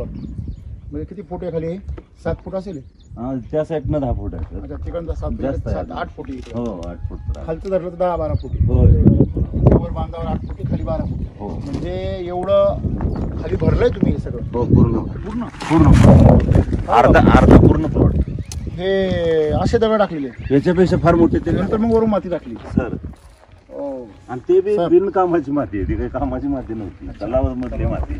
म्हणजे किती फूट आहे खाली? 7 फूट असेल. त्या साईडनं 10 फूट आहे सर. अच्छा, तिकडनं 7-8 फूट आहे. हो 8 फूट. खालचं धरलं तर 10-12 फूट आहे. हो वर बांधावर 8 फूट खाली 12 फूट. हो म्हणजे एवढं खाली भरलंय तुम्ही हे सगळं? हो पूर्ण पूर्ण पूर्ण अर्धा पूर्ण प्लॉट. हे असे दगड टाकलेले? याच्यापेक्षा फार मोठे ते. नंतर मग वरून माती टाकली सर. आणि ते बी बिनकामाची माती आहे, ती काही कामाची माती नव्हती, तलाव मधली माती.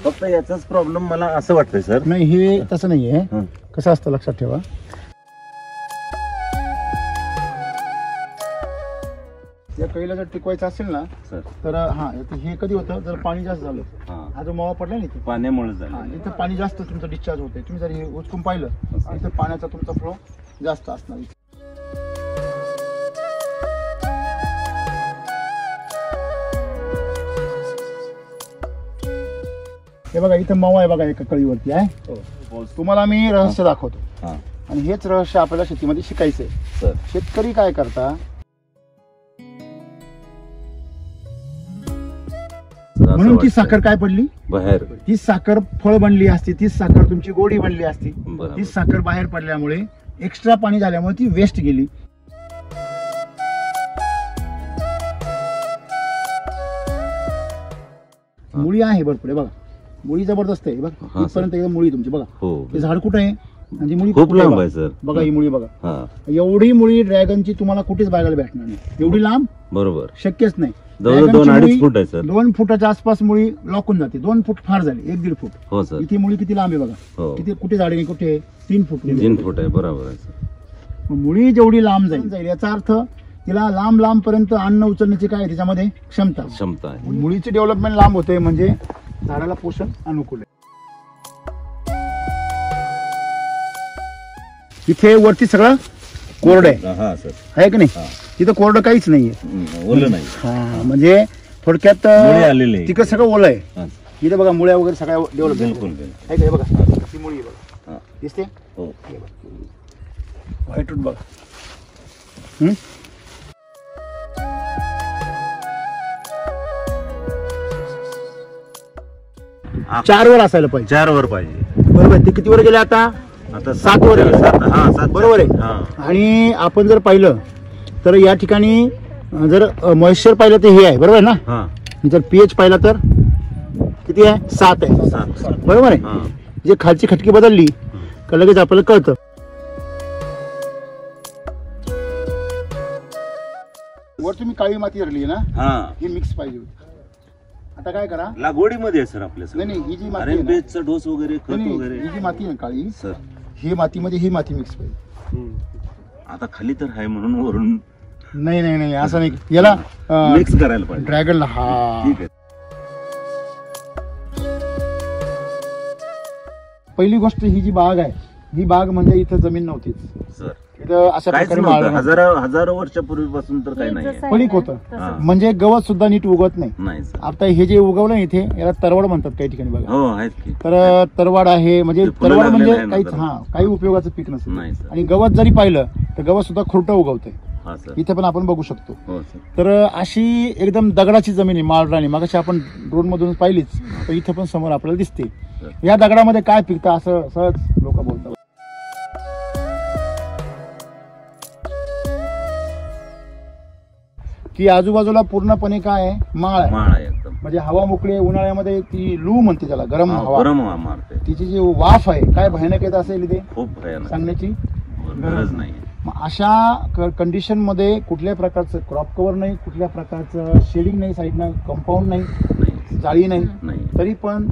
फक्त याचाच प्रॉब्लेम मला असं वाटतंय सर. नाही हे तसं नाहीये. कसं असतं लक्षात ठेवा, या कैला जर टिकवायचं असेल ना सर तर हे कधी होतं जर पाणी जास्त झालं, हा जो मावा पडला नाही पाण्यामुळे झालं, इथं पाणी जास्त तुमचं डिस्चार्ज होते. तुम्ही जर हे उचकून पाहिलं इथं पाण्याचा तुमचा फ्लो जास्त असणार. हे बघा इथं मावा आहे बघा एका कळीवरती आहे. तुम्हाला मी रहस्य दाखवतो आणि हेच रहस्य आपल्याला शेतीमध्ये शिकायचंय. शेतकरी काय करता, म्हणून ती साखर काय पडली बाहेर, ती साखर फळ बनली असती, ती साखर तुमची गोडी बनली असती. ती साखर बाहेर पडल्यामुळे एक्स्ट्रा पाणी झाल्यामुळे ती वेस्ट गेली. मुळी आहे भरपूर बघा, मुळी जबरदस्त आहे बघा, इथपर्यंत एकदम मुळी तुमची बघा. हे झाड कुठे आहे म्हणजे मुळी खूप लांब आहे सर. बघा ही मुळी बघा, एवढी मुळी ड्रॅगनची तुम्हाला कुठेच बघायला भेटणार नाही. एवढी लांब बरोबर शक्यच नाही. 2-2.5 फूट आहे सर. 2 फुटाच्या आसपास मुळी लॉकून जाते. 2 फूट फार झाली, 1-1.5 फूट. हो सर. इथे मुळी किती लांब आहे बघा, किती कुठे झाड आहे, कुठे 3 फूट. 3 फूट आहे बरोबर आहे सर. मुळी जेवढी लांब जाईल याचा अर्थ तिला लांब लांब पर्यंत अन्न उचलण्याची काय त्याच्यामध्ये क्षमता आहे. मुळीची डेव्हलपमेंट लांब होते म्हणजे झाडाला पोषण अनुकूल आहे. इथे वरती सगळं कोरड आहे की नाही, तिथं कोरडं काहीच नाहीये, ओलं नाही. म्हणजे थोडक्यात आलेले तिकडे सगळं ओलं आहे. इथे बघा मुळ्या वगैरे सगळ्या डेव्हलपमेंट आहे का, बघा ही मुळी बघा दिसते, व्हाईट रूट बघा. 4 वर असायला पाहिजे. 4 वर पाहिजे बरोबर. ते किती वर गेले आता 7 वर गेले. 7 बरोबर आहे. आणि आपण जर पाहिलं तर या ठिकाणी जर मॉइश्चर पाहिलं तर हे आहे बरोबर आहे ना. जर पीएच पाहिला तर किती आहे 7 आहे बरोबर आहे. जे खालची खटकी बदलली का लगेच आपल्याला कळतं. वर तुम्ही काळी माती धरली ना, ही मिक्स पाहिजे. आता काय करा, लागवडीमध्ये सर आपल्या नाही ही जी माती आहे डोस वगैरे खत वगैरे, ही जी माती आहे काळी सर, ही मातीमध्ये ही माती मिक्स पाहिजे. आता खाली तर आहे म्हणून वरून नाही असं नाही, याला मिक्स करायला पाहिजे ड्रॅगनला. ठीक आहे. पहिली गोष्ट ही जी बाग आहे, ही बाग म्हणजे इथं जमीन नव्हतीच सर. इथं अशा प्रकारे हजारो वर्षापूर्वीपासून तर काही नाही, पडीक होतं म्हणजे गवत सुद्धा नीट उगवत नाही. आता हे जे उगवलं इथे याला तरवाड म्हणतात काही ठिकाणी बघा. हो आहेत की. तर तरवाड आहे म्हणजे तरवाड म्हणजे काही उपयोगाचं पीक नसतं. आणि गवत जरी पाहिलं तर गवत सुद्धा खुरटं उगवतंय. इथे पण आपण बघू शकतो. तर अशी एकदम दगडाची जमीन आहे माळराणी. मागाशी आपण ड्रोन मधून पाहिलीच, तर इथे पण समोर आपल्याला दिसते. या दगडामध्ये काय पिकतं असं सहज लोक बोलतात. की आजूबाजूला पूर्णपणे काय आहे, माळ आहे एकदम. म्हणजे हवा मोकळी आहे. उन्हाळ्यामध्ये ती लू म्हणते त्याला, गरम हवा मारते. तिची जी वाफ आहे काय भयानक येत असेल इथे, खूप भयानक, सांगण्याची गरज नाही. अशा कंडिशन मध्ये कुठल्या प्रकारचं क्रॉप कव्हर नाही, कुठल्या प्रकारचं शेडिंग नाही, साईडनं कंपाऊंड नाही, जाळी नाही, तरी पण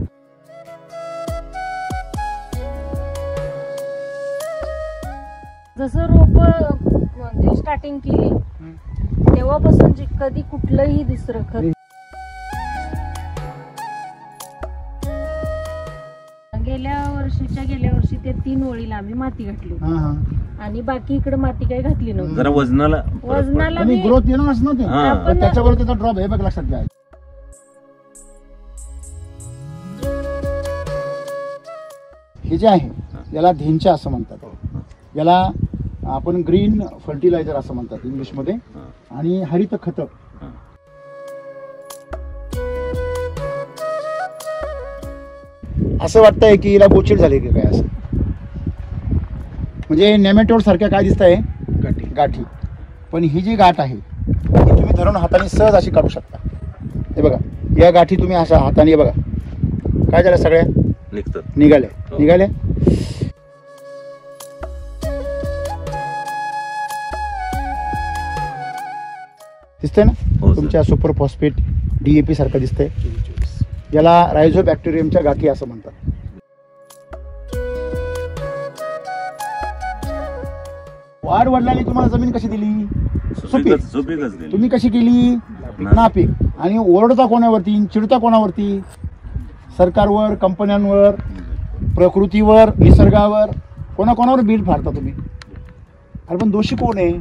जसं रोप म्हणजे स्टार्टिंग केली तेव्हापासून कधी कुठलंही दुसरं खत, गेल्या वर्षी त्या 3 ओळीला आम्ही माती घातली आणि बाकी इकडे माती काही घातली नव्हती. जरा वजनाला ग्रोथ येणारच नव्हते, त्याच्यावर त्याचा ड्रॉप हे बघ लक्षात घ्या. हे जे आहे याला धेंचा असं म्हणतात, याला आपण ग्रीन फर्टिलायझर असं म्हणतात इंग्लिश मध्ये, आणि हरित खत असं वाटतंय की हिला बोचीड झाली की काय असं, म्हणजे नेमॅटोड सारख्या काय दिसत आहे गाठी. पण ही जी गाठ आहे ती तुम्ही धरून हाताने सहज अशी काढू शकता. हे बघा, या गाठी तुम्ही अशा हाताने, हे बघा काय झालं, सगळ्या निघाल्या. दिसतंय ना तुमच्या सुपर फॉस्फेट DAP सारखं दिसतंय. याला रायझोबॅक्टेरियमच्या गाठी असं म्हणतात. वाढ वडिलांनी तुम्हाला जमीन कशी दिली? सुपीक. तुम्ही कशी केली? नापीक. आणि ओरडता कोणावरती, चिडता कोणावरती? सरकारवर, कंपन्यांवर, प्रकृतीवर, निसर्गावर, कोणाकोणावर बिल फाडता तुम्ही? अरे पण दोषी कोण आहे?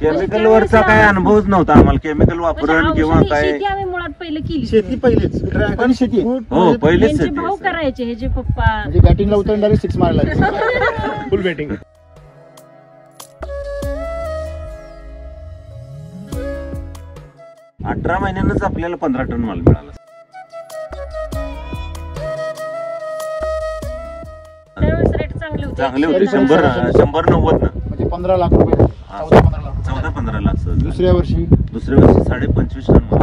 केमिकल वरचा काय अनुभवच नव्हता आम्हाला, केमिकल वापरून किंवा काय. शेती आम्ही मुळात पहिले केली. शेती पहिलेच ड्रॅगन शेती. हो पहिलेच त्यांचे भाऊ करायचे, हे जे पप्पा. म्हणजे बॅटिंगला उतरणारे 6 मारायला फुल बॅटिंग. अठरा महिन्यानंच आपल्याला 15 टन माल मिळाला. त्यावेळेस रेट चांगले होते. चांगले होते. 100-90 ना, म्हणजे 15 लाख रुपये. 14-15 लाख. दुसऱ्या वर्षी 25.5 टन माल.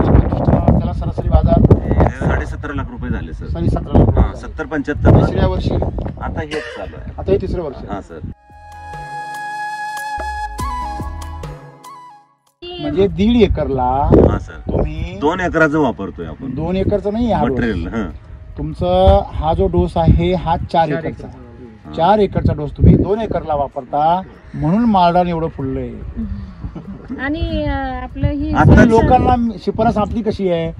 त्याला सरासरी बाजार 17.5 लाख रुपये झाले सर. 17 लाख. 70-75. तिसऱ्या वर्षी आता हेच चालू आहे. आता हे तिसरं वर्ष. हा सर. म्हणजे 1.5 एकरला हा सर तुम्ही 2 एकराचं वापरतोय आपण. 2 एकरचं नाही हा मटेरियल. तुमचं हा जो डोस आहे हा 4 एकरचा. 4 एकरचा डोस तुम्ही 2 एकरला वापरता, म्हणून मालदान एवढं फुललंय. आणि आपलं ही आता लोकांना शिफारस आपली कशी आहे?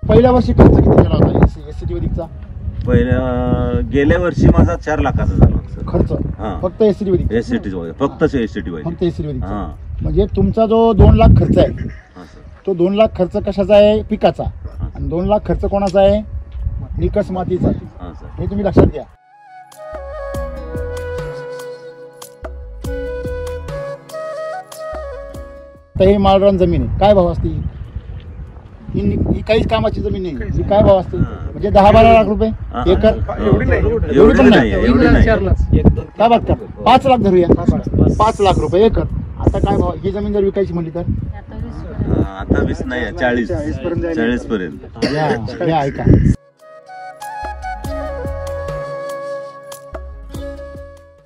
पहिल्या वर्षी खर्च किती केला होता एसटी वैदिकचा? गेल्या वर्षी माझा 4 लाखाचा झाला खर्च. फक्त एसटी वैदिक. फक्त एसटी वैदिक. म्हणजे तुमचा जो 2 लाख खर्च आहे तो 2 लाख खर्च कशाचा आहे? पिकाचा. आणि 2 लाख खर्च कोणाचा आहे? निकस मातीचा. हे तुम्ही लक्षात घ्या. तर हे माळरान जमीन आहे, काय भाव असते? ही काहीच कामाची जमीन नाही. ही काय भाव असते? म्हणजे 10-12 लाख रुपये एकर. एवढी पण नाही. काय बात कर, 5 लाख धरूया. 5 लाख रुपये एकर. आता काय भाव? ही जमीन जर विकायची म्हणली तर आता 20 नाही, 40 पर्यंत. ऐका,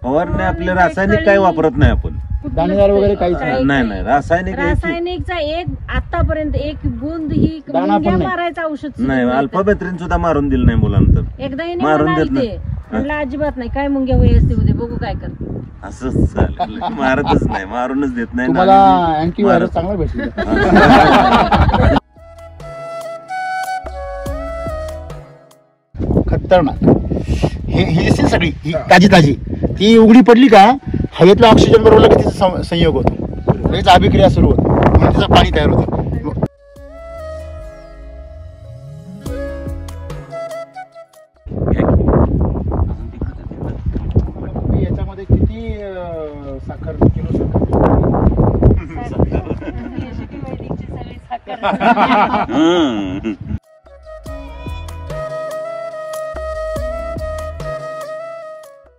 फवारणी आपले रासायनिक काही वापरत नाही आपण. दाणेदार वगैरे काहीच नाही. रासायनिकचा एक आतापर्यंत एक बुंद ही मारायचं औषध नाही. अल्फाबेत्रीन सुद्धा मारून दिलं नाही मुलांना. तर एकदा मारून देत नाही. म्हणलं अजिबात नाही, काय मुंग्या वयस्ते उद्या बघू काय करतो. असंच मारतच नाही, मारूनच देत नाही. तुम्हाला अँटीव्हायरस चांगला भेटला. खतरनाक. ही दिसते सगळी ही ताजी ती उघडी पडली का हवेतला ऑक्सिजन बरोबर की तिचा संयोग होतो, लगेच अभिक्रिया सुरू होते, म्हणून तिचं पाणी तयार होतं. याच्यामध्ये किती साखर किलो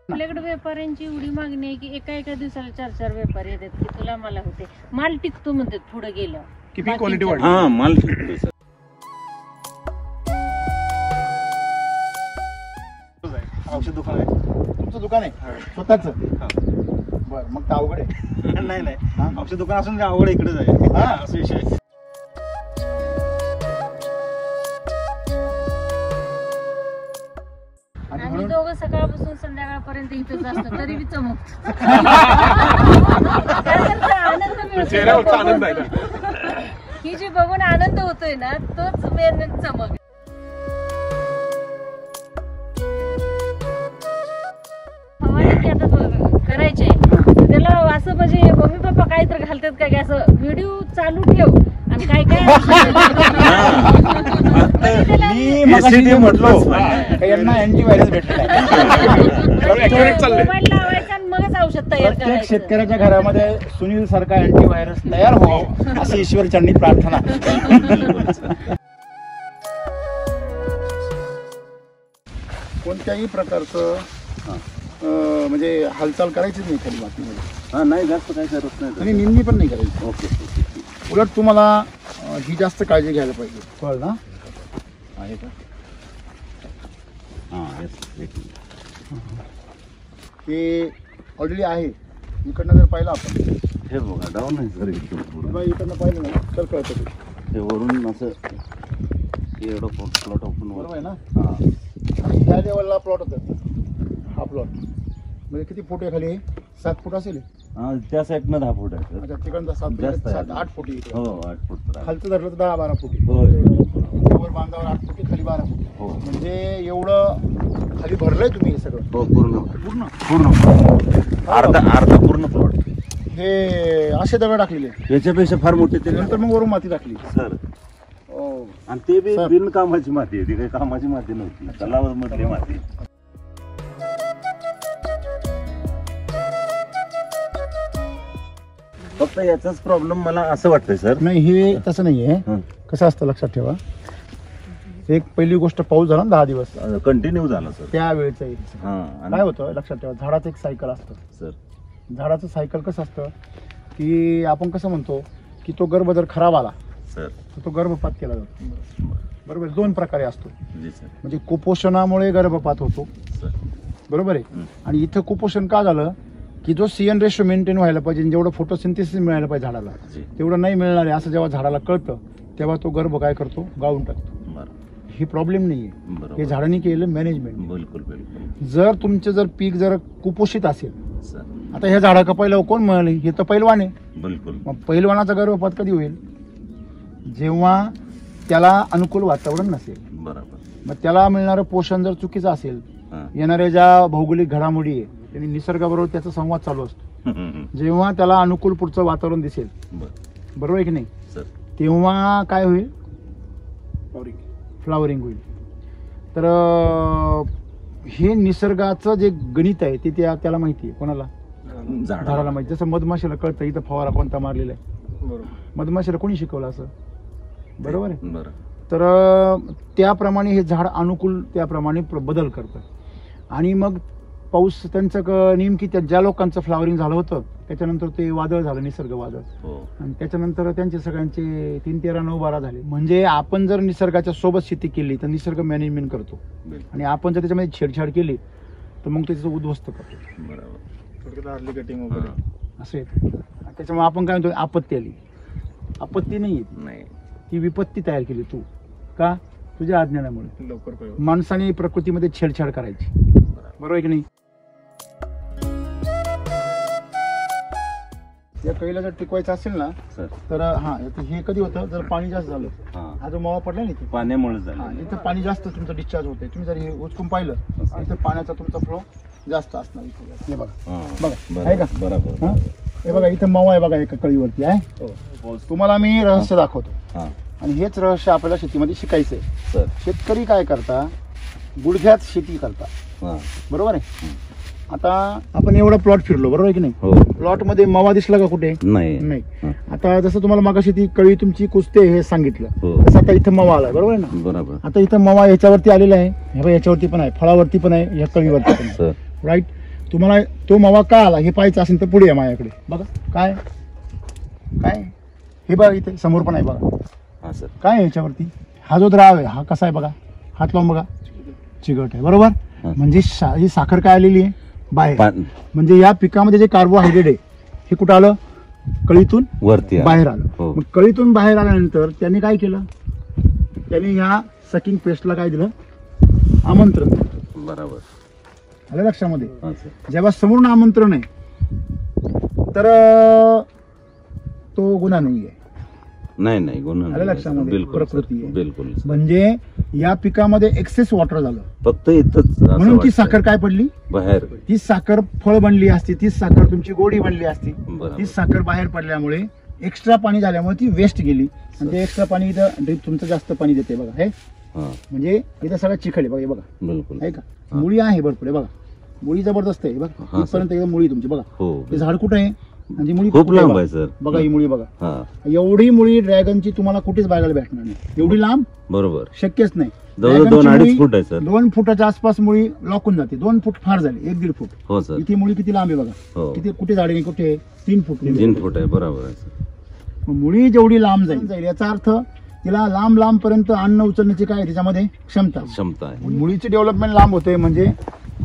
आपल्याकडे व्यापाऱ्यांची एवढी मागणी आहे की एका दिवसाला 4-4 व्यापारी येतात की तुला मला होते माल टिकतो म्हणतात. पुढे गेलं किती क्वालिटी वाढली. हा माल टिकतो सर. औषध दुकान आहे तुमचं? दुकान आहे स्वतःच? बरं, मग तर अवघड आहे. नाही औषध दुकान असून अवघड इकडेच आहे. असं विषय. आम्ही दोघं सकाळपासून संध्याकाळपर्यंत इथंच असतो तरी बी चमकतो. आनंद आहे. ही जी बघून आनंद होतोय ना तोच मेन चमक. की आता करायचे त्याला असं म्हणजे मम्मी पप्पा काहीतरी घालतात काय असं व्हिडिओ चालू ठेव आणि काय काय मी मगाशी जे म्हटलो यांना अँटीव्हायरस भेटलेला मोबाईल लावायचा आणि मगच औषध तयार प्रत्येक करायचं. शेतकऱ्याच्या घरामध्ये सुनील सारखा अँटीव्हायरस तयार हो अशी ईश्वर चरणी प्रार्थना. कोणत्याही प्रकारचं म्हणजे हालचाल करायचीच नाही खाली मातीमध्ये. नाही जास्त काय करत नाही आणि निंदणी पण नाही करायची. ओके. उलट तुम्हाला ही जास्त काळजी घ्यायला पाहिजे. फळ ना आहे का? हां ते ऑलरेडी आहे. इकडनं जर पाहिलं आपण हे बघा डाऊन आहे सर एकदम. बघा इकडनं पाहिलं ना तर कळतं ते. हे वरून असं एवढं प्लॉट ओपन बरोबर आहे ना. हां ह्या लेवलला प्लॉट होतं. हा प्लॉट म्हणजे किती फूट आहे खाली? 7 फूट असेल. हां त्या साईडनं 10 फूट आहे सर. अच्छा तिकडनं 7 जास्त आहे. 8 फूट आहे. हो 8 फूट तर आहे. खालचं धरलं तर 10-12 फूट आहे. होय. वर बांधावर 8 फूट आहे, खाली 12 फूट आहे. हो म्हणजे एवढं खाली भरलंय तुम्ही हे सगळं हो पूर्ण पूर्ण. पूर्ण अर्धा पूर्ण प्लॉट. हे असे दगड टाकलेले याच्यापेक्षा फार मोठे ते नंतर मग वरून माती टाकली. सर. आणि ते बी बिनकामाची माती आहे. ती काही कामाची माती नव्हती. तलावर मधली माती. फक्त याचाच प्रॉब्लेम मला असं वाटतंय सर. नाही हे तसं नाहीये. हं. कसं असतं लक्षात ठेवा. एक पहिली गोष्ट पाऊस झाला ना 10 दिवस कंटिन्यू झाला सर. त्या वेळेचं हां काय होतं लक्षात ठेवा. झाडाचं एक सायकल असतं सर. झाडाचं सायकल कसं असतं की आपण कसं म्हणतो की तो गर्भ जर खराब आला सर तर तो गर्भपात केला जातो. बरोबर 2 प्रकारे असतो. जी सर. म्हणजे कुपोषणामुळे गर्भपात होतो. सर. बरोबर आहे. आणि इथं कुपोषण का झालं की जो CN रेशो मेंटेन व्हायला पाहिजे जेवढं फोटोसिंथेसिस मिळायला पाहिजे झाडाला जी. तेवढं नाही मिळणार आहे असं जेव्हा झाडाला कळतं तेव्हा तो गर्भ काय करतो गाळून टाकतो. बरं. हे प्रॉब्लेम नाहीये. बरोबर. हे झाडांनी केलेलं मॅनेजमेंट. बिलकुल बिलकुल जर तुमचं जर पीक जर कुपोषित असेल सर. आता ह्या झाडा पहिलं कोण मिळाले हे तर पैलवान आहे. बिलकुल. मग पैलवानाचा गर्भपात कधी होईल? जेव्हा त्याला अनुकूल वातावरण नसेल. बरोबर. मग त्याला मिळणारं पोषण जर चुकीचं असेल हां. येणाऱ्या ज्या भौगोलिक घडामोडी आहे त्यांनी निसर्गाबरोबर त्याचा संवाद चालू असतो. जेव्हा त्याला अनुकूल पुढचं वातावरण दिसेल बरं बरोबर आहे की नाही सर. तेव्हा काय होईल? फ्लावरिंग होईल. तर हे निसर्गाचं जे गणित आहे ते त्याला माहिती आहे. कोणाला? झाडाला माहिती. जसं मधमाशीला कळतं इथं फवारा कोणता मारलेला आहे. मधमाशीला कोणी शिकवलं असं? बरोबर आहे. बरं. तर त्याप्रमाणे हे झाड अनुकूल त्याप्रमाणे बदल करतं. आणि मग पाऊस त्यांचं नेमकी ज्या लोकांचं फ्लावरिंग झालं होतं त्याच्यानंतर ते वादळ झालं निसर्ग वादळ. आणि त्याच्यानंतर त्यांचे सगळ्यांचे 3, 13, 9, 12 झाले. म्हणजे आपण जर निसर्गाच्या सोबत शेती केली तर निसर्ग मॅनेजमेंट करतो आणि आपण जर त्याच्यामध्ये छेडछाड केली तर मग त्याचं उद्ध्वस्त करतो. बरोबर. अर्ली कटिंग वगैरे असं येतं. त्याच्यामुळे आपण काय म्हणतो आपत्ती आली. आपत्ती नाही नाही ती विपत्ती तयार केली तू का? तुझ्या अज्ञानामुळे. लवकर माणसाने प्रकृतीमध्ये छेडछाड करायची. बरोबर आहे की नाही? या कैला जर टिकवायचं असेल ना सर. तर हे कधी होतं जर पाणी जास्त झालं. हा जो मावा पडला ना पाण्यामुळे झालं. इथं पाणी जास्त तुमचं डिस्चार्ज होतंय. तुम्ही जर हे उचकून पाहिलं इथं पाण्याचा तुमचा फ्लो जास्त असणार. हे बघा बघा आहे का? बरोबर. हे बघा इथं मावा आहे बघा एका कळीवरती आहे. तुम्हाला मी रहस्य दाखवतो आणि हेच रहस्य आपल्याला शेतीमध्ये शिकायचंय. सर. शेतकरी काय करता? गुडघ्यात शेती करता. बरोबर आहे. आता आपण एवढा प्लॉट फिरलो बरोबर आहे की नाही? प्लॉट मध्ये मावा दिसला का कुठे? नाही. आता जसं तुम्हाला मागाशी ती कळी तुमची कुसते हे सांगितलं तसं आता इथं मावा आलाय बरोबर आहे ना? बरोबर. आता इथं मावा याच्यावरती आलेला आहे. हे बघा याच्यावरती पण आहे, फळावरती पण आहे, या कळीवरती पण आहे. राईट. तुम्हाला तो मावा का आला हे पाहायचं असेल तर पुढे आहे माझ्याकडे. बघा काय काय हे बघा इथे समोर पण आहे बघा. काय आहे याच्यावरती? हा जो द्राव आहे हा कसा आहे बघा. हात लावून बघा. चिकट आहे बरोबर. म्हणजे ही साखर काय आलेली आहे बाहेर. म्हणजे या पिकामध्ये जे कार्बोहायड्रेट आहे हे कुठं आलं? कळीतून वरती बाहेर आलं. मग कळीतून बाहेर आल्यानंतर त्यांनी काय केलं? त्यांनी ह्या सकिंग पेस्टला काय दिलं? आमंत्रण. बरोबर. आलं लक्षामध्ये? जेव्हा समोरून आमंत्रण आहे तर तो गुन्हा नाही आहे. नाही गुन्हा आलं लक्षामध्ये? प्रकृती आहे. बिलकुल. म्हणजे या पिकामध्ये एक्सेस वॉटर झालं फक्त इथंच. म्हणून ती साखर काय पडली बाहेर. ती साखर फळ बनली असती. तीच साखर तुमची गोडी बनली असती. तीच साखर बाहेर पडल्यामुळे एक्स्ट्रा पाणी झाल्यामुळे ती वेस्ट गेली. आणि ते एक्स्ट्रा पाणी इथं ड्रीप तुमचं जास्त पाणी देते बघा. हे म्हणजे इथे सगळं चिखल आहे बघा, हे बघा बिलकुल आहे का, मुळी आहे भरपूर आहे बघा, मुळी जबरदस्त आहे बघा, इथपर्यंत एकदम मुळी तुमची बघा. हे झाड कुठं आहे म्हणजे मुळी खूप लांब आहे सर. बघा ही मुळी बघा, एवढी मुळी ड्रॅगनची तुम्हाला कुठेच बघायला भेटणार नाही, एवढी लांब बरोबर शक्यच नाही. 2-2.5 फूट आहे सर. 2 फुटाच्या आसपास मुळी लॉकून जाते, 2 फूट फार झाले, 1-1.5 फूट. हो सर. इथे मुळी किती लांब आहे बघा, किती कुठे झाडे कुठे 3 फूट 3 फूट आहे, बरोबर आहे सर. मुळी जेवढी लांब जाईल याचा अर्थ तिला लांब लांब पर्यंत अन्न उचलण्याची काय त्याच्यामध्ये क्षमता आहे. मुळीची डेव्हलपमेंट लांब होते म्हणजे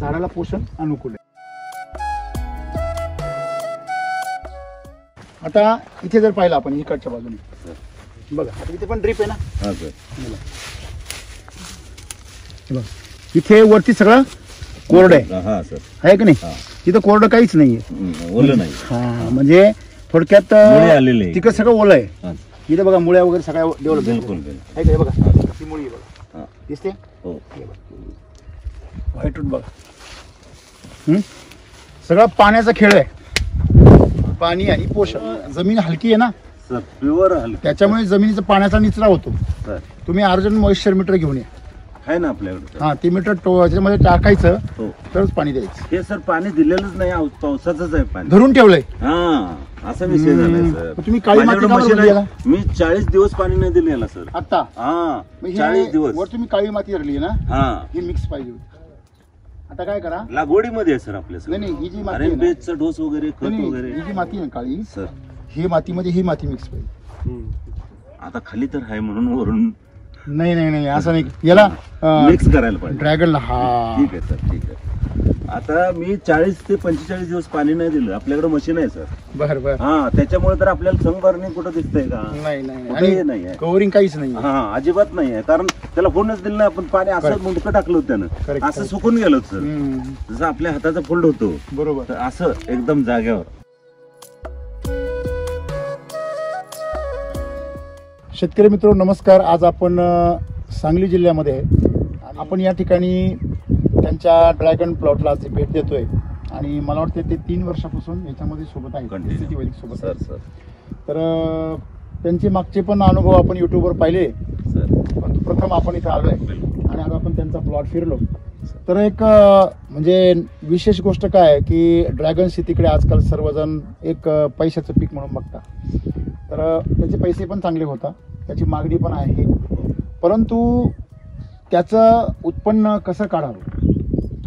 झाडाला पोषण अनुकूल आहे. आता इथे जर पाहिलं आपण इकडच्या बाजूने बघा, आता इथे पण ड्रीप आहे ना, बघा इथे वरती सगळं कोरड आहे की नाही, तिथं कोरडं काहीच नाहीये, ओलं नाही. हा म्हणजे थोडक्यात तिकडे सगळं ओलं आहे. इथे बघा मुळ्या वगैरे सगळ्या डेव्हलप आहे का, बघा ती मुळी बघा दिसते, व्हाईट रूट बघा, सगळं पाण्याचा खेळ आहे, पाणी आणि पोषण. जमीन हलकी आहे ना सर, प्युअर हलकी, त्याच्यामुळे जमिनीचा पाण्याचा निचरा होतो. तुम्ही अर्जंट मॉइश्चर मीटर घेऊन या, आहे ना आपल्याकडे. हा ते मीटर त्याच्यामध्ये टाकायचं तरच पाणी द्यायचं. हे सर पाणी दिलेलंच नाही, पावसाचंच आहे पाणी, धरून ठेवलंय. हा असा विषय झालाय सर. तुम्ही काळी माती का भरली याला? मी 40 दिवस पाणी नाही दिले याला सर. आता हा 40 दिवस वर तुम्ही काळी माती धरली ना, हा ही मिक्स पाहिजे होती. आता काय करा, लागवडीमध्ये आहे सर आपल्या. नाही ही जी माती आहे चा डोस वगैरे, खत वगैरे, ही जी माती आहे काळी सर, ही मातीमध्ये ही माती मिक्स पाहिजे. आता खाली तर आहे म्हणून वरून नाही असं नाही, याला मिक्स करायला पाहिजे ड्रॅगनला. हा ठीक आहे सर, ठीक आहे. आता मी 40 ते 45 दिवस पाणी नाही दिलं, आपल्याकडे मशीन आहे सर. बरं हा त्याच्यामुळे तर आपल्याला संभरणी कुठं दिसतंय का? नाही नाही आहे, कव्हरिंग काहीच नाही. हा अजिबात नाही आहे, कारण त्याला फोडच दिलं नाही आपण, पाणी असं मुंडकं टाकलं होतं त्यानं, असं सुकून गेलं सर, जसं आपल्या हाताचा फोल्ड होतो बरोबर, असं एकदम जाग्यावर. शेतकरी मित्र नमस्कार. आज आपण सांगली जिल्ह्यामध्ये आहे. आपण या ठिकाणी त्यांच्या ड्रॅगन प्लॉटला भेट देतोय आणि मला वाटतं ते 3 वर्षापासून याच्यामध्ये सोबत आहे, सिटी वैदिक सोबत आहे. तर त्यांचे मागचे पण अनुभव आपण युट्यूबवर पाहिले, पण प्रथम आपण इथे आलोय आणि आज आपण त्यांचा प्लॉट फिरलो. तर एक म्हणजे विशेष गोष्ट काय आहे की ड्रॅगन शेतीकडे आजकाल सर्वजण एक पैशाचं पीक म्हणून बघतात. तर त्याचे पैसे पण चांगले होता, त्याची मागणी पण आहे, परंतु त्याचं उत्पन्न कसं काढावं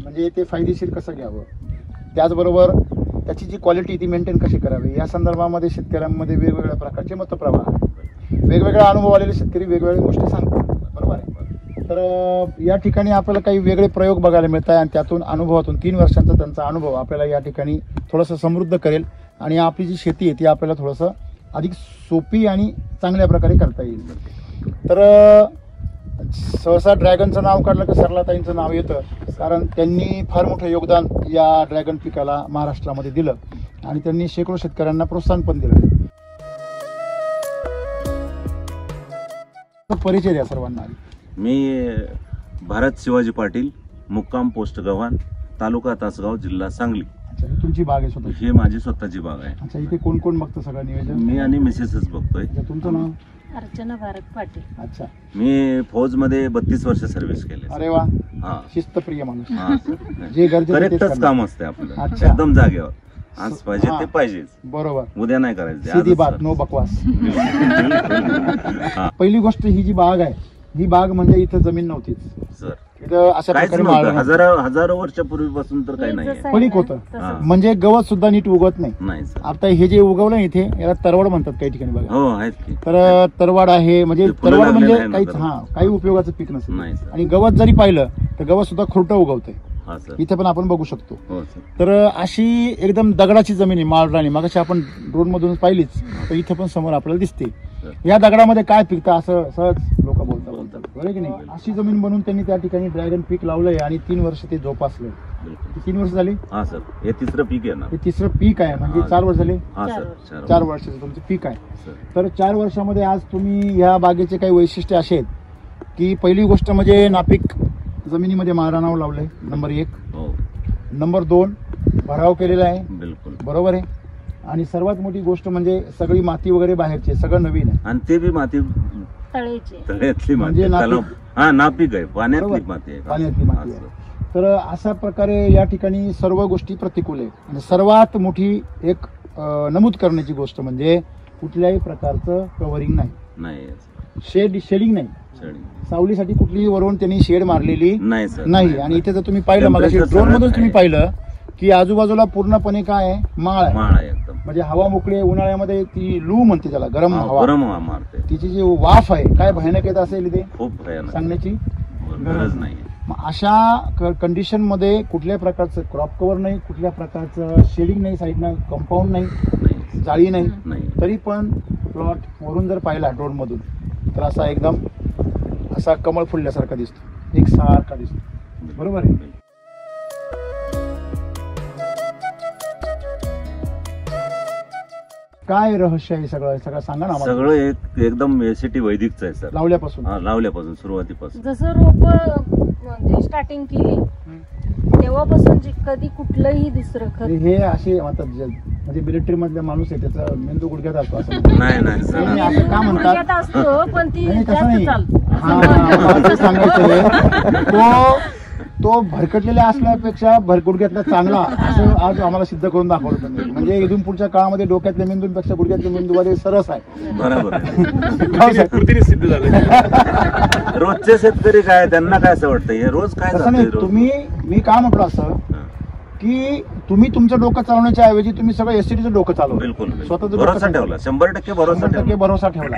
म्हणजे ते फायदेशीर कसं घ्यावं, त्याचबरोबर त्याची जी क्वालिटी ती मेंटेन कशी करावी, या संदर्भामध्ये शेतकऱ्यांमध्ये वेगवेगळ्या प्रकारचे मतप्रवाह आहेत. वेगवेगळा अनुभव आलेले शेतकरी वेगवेगळ्या गोष्टी सांगतात, बरोबर आहे. तर या ठिकाणी आपल्याला काही वेगळे प्रयोग बघायला मिळत आहे आणि त्यातून अनुभवातून 3 वर्षांचा त्यांचा अनुभव आपल्याला या ठिकाणी थोडंसं समृद्ध करेल आणि आपली जी शेती आहे ती आपल्याला थोडंसं अधिक सोपी आणि चांगल्या प्रकारे करता येईल. तर सहसा ड्रॅगनचं नाव काढलं की सरलाताईंचं नाव येतं, कारण त्यांनी फार मोठं योगदान या ड्रॅगन पिकाला महाराष्ट्रामध्ये दिलं आणि त्यांनी शेकडो शेतकऱ्यांना प्रोत्साहन पण दिलं. परिचय द्या सर्वांना. मी भारत शिवाजी पाटील, मुक्काम पोस्ट गव्हाण, तालुका तासगाव, जिल्हा सांगली. अच्छा, तुमची बाग आहे स्वतः? ही माझी स्वतःची बाग आहे. अच्छा, इथे कोण कोण बघतं सगळं नियोजन? मी आणि मिसेसच बघतोय. तुमचं नाव? अर्चना भारत पाटील. अच्छा, मी फौज मध्ये 32 वर्ष सर्व्हिस केली. अरे वा, हा शिस्तप्रिय माणूस. जे गरजेचं काम असते आपलं, एकदम जागेवर. आज पाहिजे ते पाहिजेच, बरोबर, उद्या नाही करायचं, सीधी बात, नो बकवास. पहिली गोष्ट, ही जी बाग आहे ही बाग म्हणजे इथं जमीन नव्हतीच सर, इथं अशा प्रकारे हजारो वर्षापूर्वीपासून तर काही नाही, पडीक होतं म्हणजे गवत सुद्धा नीट उगवत नाही. आता हे जे उगवलं इथे याला तरवाड म्हणतात काही ठिकाणी बघा. हो आहेत की. तर तरवाड आहे म्हणजे तरवाड म्हणजे काहीच काही उपयोगाचं पीक नसतं आणि गवत जरी पाहिलं तर गवत सुद्धा खुरटं उगवतंय. इथे पण आपण बघू शकतो. तर अशी एकदम दगडाची जमीन आहे, माळराणी. मगाशी आपण ड्रोन मधून पाहिलीच, तर इथे पण समोर आपल्याला दिसते. या दगडामध्ये काय पिकतं असं सहज लोक बोलतात बरोबर की नाही. अशी जमीन बनवून त्यांनी त्या ठिकाणी ड्रॅगन पीक लावलंय आणि 3 वर्ष ते जोपासलंय. 3 वर्ष झाली. हा सर, हे तिसरं पीक आहे ना. हे तिसरं पीक आहे म्हणजे 4 वर्ष झाले. 4 वर्षाचं तुमचं पीक आहे. तर 4 वर्षामध्ये आज तुम्ही या बागेचे काही वैशिष्ट्य असे आहेत की पहिली गोष्ट म्हणजे नापीक जमिनीमध्ये माळरानावर लावलंय, नंबर 1. नंबर 2, भराव केलेला आहे, बिलकुल बरोबर आहे. आणि सर्वात मोठी गोष्ट म्हणजे सगळी माती वगैरे बाहेरची, सगळं नवीन आहे. आणि ते बी माती तळ्याची, तळ्यातली म्हणजे हा नापीक आहे, पाण्यातली माती आहे. पाण्यातली माती आहे. तर अशा प्रकारे या ठिकाणी सर्व गोष्टी प्रतिकूल आहे. आणि सर्वात मोठी एक नमूद करण्याची गोष्ट म्हणजे कुठल्याही प्रकारचं कव्हरिंग नाही, शेडिंग नाही, सावलीसाठी कुठलीही वरून त्यांनी शेड मारलेली नाही. आणि इथे जर तुम्ही पाहिलं मग ड्रोन मधून तुम्ही पाहिलं की आजूबाजूला पूर्णपणे काय आहे, माळ आहे. म्हणजे हवा मोकळी आहे. उन्हाळ्यामध्ये ती लू म्हणते त्याला, गरम हवा मारते. तिची जी वाफ आहे काय भयानक येत असेल इथे सांगण्याची गरज नाही. मग अशा कंडिशन मध्ये कुठल्याही प्रकारचं क्रॉप कव्हर नाही, कुठल्या प्रकारचं शेडिंग नाही, साईडनं कंपाऊंड नाही, जाळी नाही, तरी पण प्लॉट वरून जर पाहिला ड्रोन मधून तर असा एकदम असा कमळ फुलल्यासारखा दिसतो, एक सारखा दिसतो. बरोबर आहे. काय रहस्य आहे सगळं सांगा ना. सगळं एकदम एसीटी वैदिकचं आहे सर. लावल्यापासून सुरुवातीपासून जसं रोप म्हणजे स्टार्टिंग केली तेव्हापासून कधी कुठलंही दुसरं खत हे असे म्हणतात म्हणजे मिलिटरी मधला माणूस आहे त्याचा मेंदू गुडघ्यात असतो असं नाही असं का म्हणतात असतो, पण ती नाही सांगायचं तो भरकटलेला असल्यापेक्षा भरगुडघ्यातला चांगला असं आज आम्हाला सिद्ध करून दाखवलं तुम्ही. म्हणजे इथून पुढच्या काळामध्ये डोक्यातल्या मेंदूंपेक्षा गुडघ्यातल्या मेंदूवाले सरस आहे. बरोबर सिद्ध झालं. रोजचे शेतकरी काय त्यांना काय असं वाटतं हे रोज काय नाही. मी काय म्हटलं असं की तुम्ही तुमचं डोकं चालवण्याच्या ऐवजी तुम्ही सगळं एसटीचं डोकं चालवलं. बिलकुल स्वतःचं भरोसा ठेवला, 100% भरोसा ठेवला.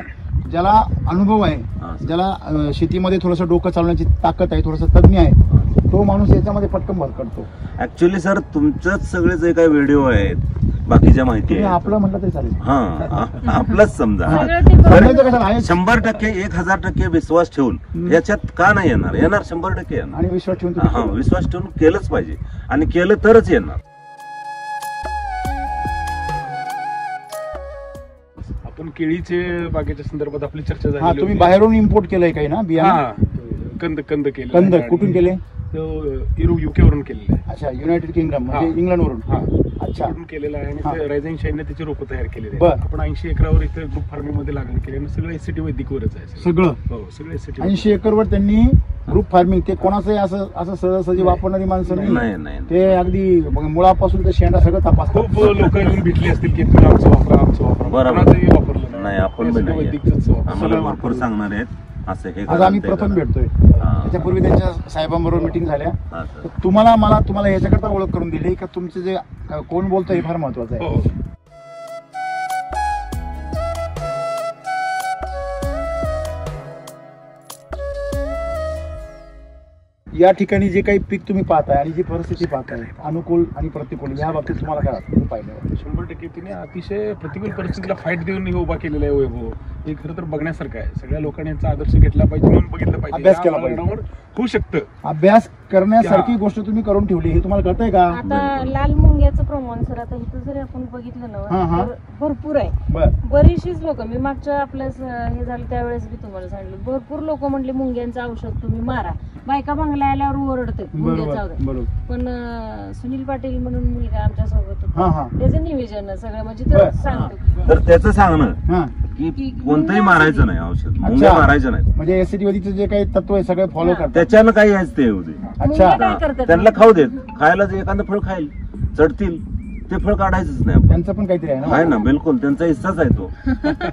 ज्याला अनुभव आहे, ज्याला शेतीमध्ये थोडंसं डोकं चालवण्याची ताकद आहे, थोडंसं तज्ञ आहे, तो माणूस याच्यामध्ये पटकन भर करतो. ऍक्च्युअली सर तुमचंच सगळे जे काही व्हिडिओ आहेत बाकीच्या माहिती आहे आपलं म्हटलं तरी चालेल. हा आपलंच समजा 100%, 1000% विश्वास ठेवून याच्यात का नाही येणार 100% येणार. आणि विश्वास ठेवून विश्वास ठेवून केलंच पाहिजे आणि केलं तरच येणार. आपण केळीचे बागेच्या संदर्भात आपली चर्चा झाली. तुम्ही बाहेरून इम्पोर्ट केलंय काही ना बिया? कंद केले. कंद कुठून केले? युके वरून केलेले आहे. अच्छा, युनायटेड किंगडम म्हणजे इंग्लंड वरून. अच्छा, केलेलं आहे. आणि रायझिंग शाईनने त्याची रोपं तयार केलेली आहे. आपण 80 एकरावर इथे ग्रुप फार्मिंग मध्ये लागण केली आणि सगळं एससीटी वैदिकवरच आहे सगळं. हो, सगळं एससीटी. 80 एकरवर त्यांनी ग्रुप फार्मिंग. ते कोणाचंही असं सहजासहजी वापरणारी माणसं नाही. ते अगदी मुळापासून ते शेंडा सगळं तपासतात. खूप लोक येऊन भेटली असतील की तुम्ही आमचं वापरा कोणाचंही वापरलं नाही. आपण वैदिकच आम्हाला भरपूर सांगणार आहेत. आज आम्ही प्रथम भेटतोय. त्याच्यापूर्वी त्यांच्या साहेबांबरोबर मिटिंग झाल्या. तुम्हाला याच्याकरता ओळख करून दिली का तुमचे जे कोण बोलतं हे फार महत्वाचं आहे. या ठिकाणी जे काही पीक तुम्ही पाहताय आणि जी परिस्थिती पाहताय अनुकूल आणि प्रतिकूल या बाबतीत तुम्हाला काय वाटतं? पाहिलं 100% तिने अतिशय प्रतिकूल परिस्थितीला फाईट देऊन उभा केलेला आहे वैभव. हे खरं तर बघण्यासारखं आहे. सगळ्या लोकांनी यांचा आदर्श घेतला पाहिजे, म्हणून बघितलं पाहिजे, अभ्यास केला पाहिजे. होऊ शकतं. अभ्यास करण्यासारखी गोष्ट तुम्ही करून ठेवली हे तुम्हाला कळतंय का? आता लाल मुंग्याचं प्रमाण सर आता इथं जरी आपण बघितलं ना भरपूर आहे. बरीचशीच लोक मी मागच्या आपल्या हे झालं त्यावेळेस मी तुम्हाला सांगितलं भरपूर लोक म्हटले मुंग्यांचं औषध तुम्ही मारा. बायका बंगला आल्यावर ओरडतात मुंग्याचं. पण सुनील पाटील म्हणून मुलगा आमच्या सोबत त्याचं नियोजन सगळं म्हणजे सांगतो. तर त्याचं सांगणं की कोणतंही मारायचं नाही औषध, मुंग्या मारायचं नाही. म्हणजे एसिडी वैदिकचं जे काही तत्व आहे सगळे फॉलो करतात. त्याच्यानं काही यायचं ते येऊ दे. अच्छा, त्यांना खाऊ देत. खायला जे एखादं फळ खाईल चढतील ते फळ काढायचंच नाही. त्यांचं पण काहीतरी आहे ना. बिलकुल त्यांचा हिस्साच आहे तो.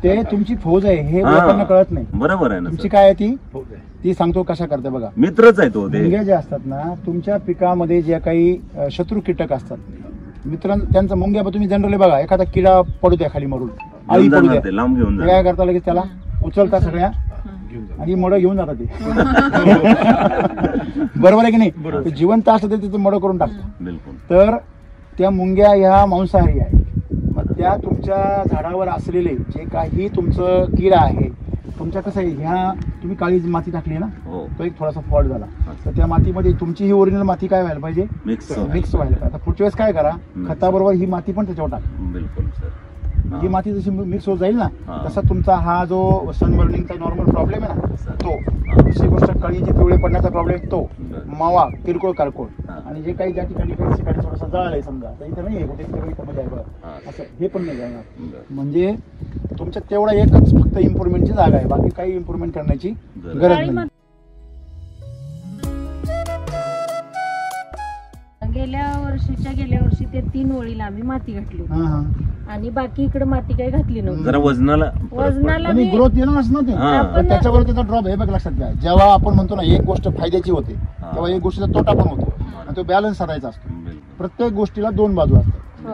ते तुमची फौज आहे हे लोकांना कळत नाही. बरोबर आहे ना. तुमची काय आहे ती सांगतो कशा करते बघा. मित्रच आहे तो. मुंग्या जे असतात ना तुमच्या पिकामध्ये ज्या काही शत्रू कीटक असतात त्यांचं मुंग्या तुम्ही जनरली बघा एखादा किडा पडू द्या खाली मरून आळी पडू द्या लांब घेऊन काय करता लगेच त्याला उचलता सगळ्या आणि मड घेऊन जातात ते. बरोबर आहे की नाही? जिवंत असलं तर त्याचं मड करून टाकतो. बिलकुल. तर त्या मुंग्या ह्या मांसाहारी आहेत. मग त्या तुमच्या झाडावर असलेले जे काही तुमचं कीड आहे तुमच्या कसं आहे ह्या तुम्ही काळी माती टाकली ना तो एक थोडासा फॉल्ट झाला तर त्या मातीमध्ये तुमची ही ओरिजिनल माती काय व्हायला पाहिजे मिक्स व्हायला पाहिजे. आता पुढच्या वेळेस काय करा खताबरोबर ही माती पण त्याच्यावर टाका. बिलकुल सर. ही माती जशी मिक्स होत जाईल ना तसा तुमचा हा जो सनबर्निंगचा नॉर्मल प्रॉब्लेम आहे ना तो. दुसरी गोष्ट कळीची पिवळे पडण्याचा प्रॉब्लेम तो. मावा किरकोळ कारकोळ आणि जे काही ज्या ठिकाणी थोडंसं जळालंय समजा तर इथं नाही कुठे आहे बघा असं हे पण नाही जाणार. म्हणजे तुमच्या तेवढा एकच फक्त इम्प्रुव्हमेंटची जागा आहे बाकी काही इम्प्रुव्हमेंट करण्याची गरज नाही. गेल्या वर्षी ते 3 ओळीला आम्ही माती घातली आणि बाकी इकडे माती काही घातली नव्हती. जरा वजनाला ग्रोथ येणारच ना ते, त्याच्यावर त्याचा ड्रॉप हे बघ लक्षात घ्या. जेव्हा आपण म्हणतो ना एक गोष्ट फायद्याची होते तेव्हा एक गोष्टीचा तोटा पण होतो आणि तो बॅलन्स साधायचा असतो. प्रत्येक गोष्टीला 2 बाजू असतात,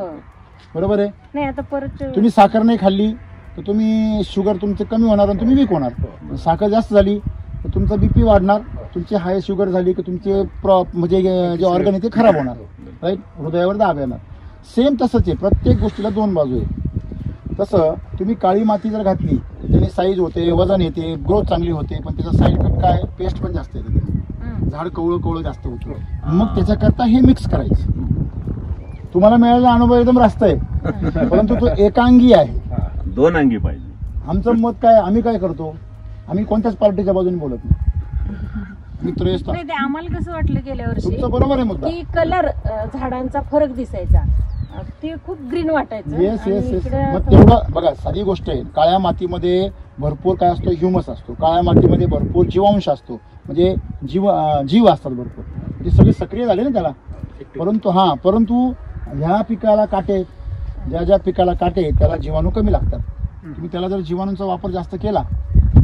बरोबर आहे. नाही आता परत तुम्ही साखर नाही खाल्ली तर तुम्ही शुगर तुमचं कमी होणार आणि तुम्ही वीक होणार. साखर जास्त झाली तर तुमचा बीपी वाढणार, तुमची हाय शुगर झाली की तुमचे म्हणजे जे ऑर्गन आहे ते खराब होणार, राईट. हृदयावर दाब येणार. सेम तसंच आहे, प्रत्येक गोष्टीला 2 बाजू आहे. तसं तुम्ही काळी माती जर घातली तर त्याने साईज होते, वजन येते, ग्रोथ चांगली होते, पण त्याचा साईड इफेक्ट काय, पेस्ट पण जास्त येते, झाड कवळं जास्त होतं. मग त्याच्याकरता हे मिक्स करायचं. तुम्हाला मिळालेला अनुभव एकदम रास्त आहे, परंतु तो एकांगी आहे, 2 अंगी पाहिजे. आमचं मत काय, आम्ही काय करतो, आम्ही कोणत्याच पार्टीच्या बाजूने बोलत नाही. आम्हाला कसं वाटलं गेल्या वर्षी बरोबर आहे मुद्दा की कलर झाडांचा फरक दिसायचा, ते खूप ग्रीन वाटायचं. येस मग तेवढं बघा, साधी गोष्ट आहे. काळ्या मातीमध्ये भरपूर काय असतो, ह्युमस असतो. काळ्या मातीमध्ये भरपूर जीवांश असतो, म्हणजे जीव असतात भरपूर, ते सगळे सक्रिय झाले ना त्याला. परंतु ह्या पिकाला काटे, ज्या पिकाला काटे त्याला जीवाणू कमी लागतात. तुम्ही त्याला जर जीवाणूंचा वापर जास्त केला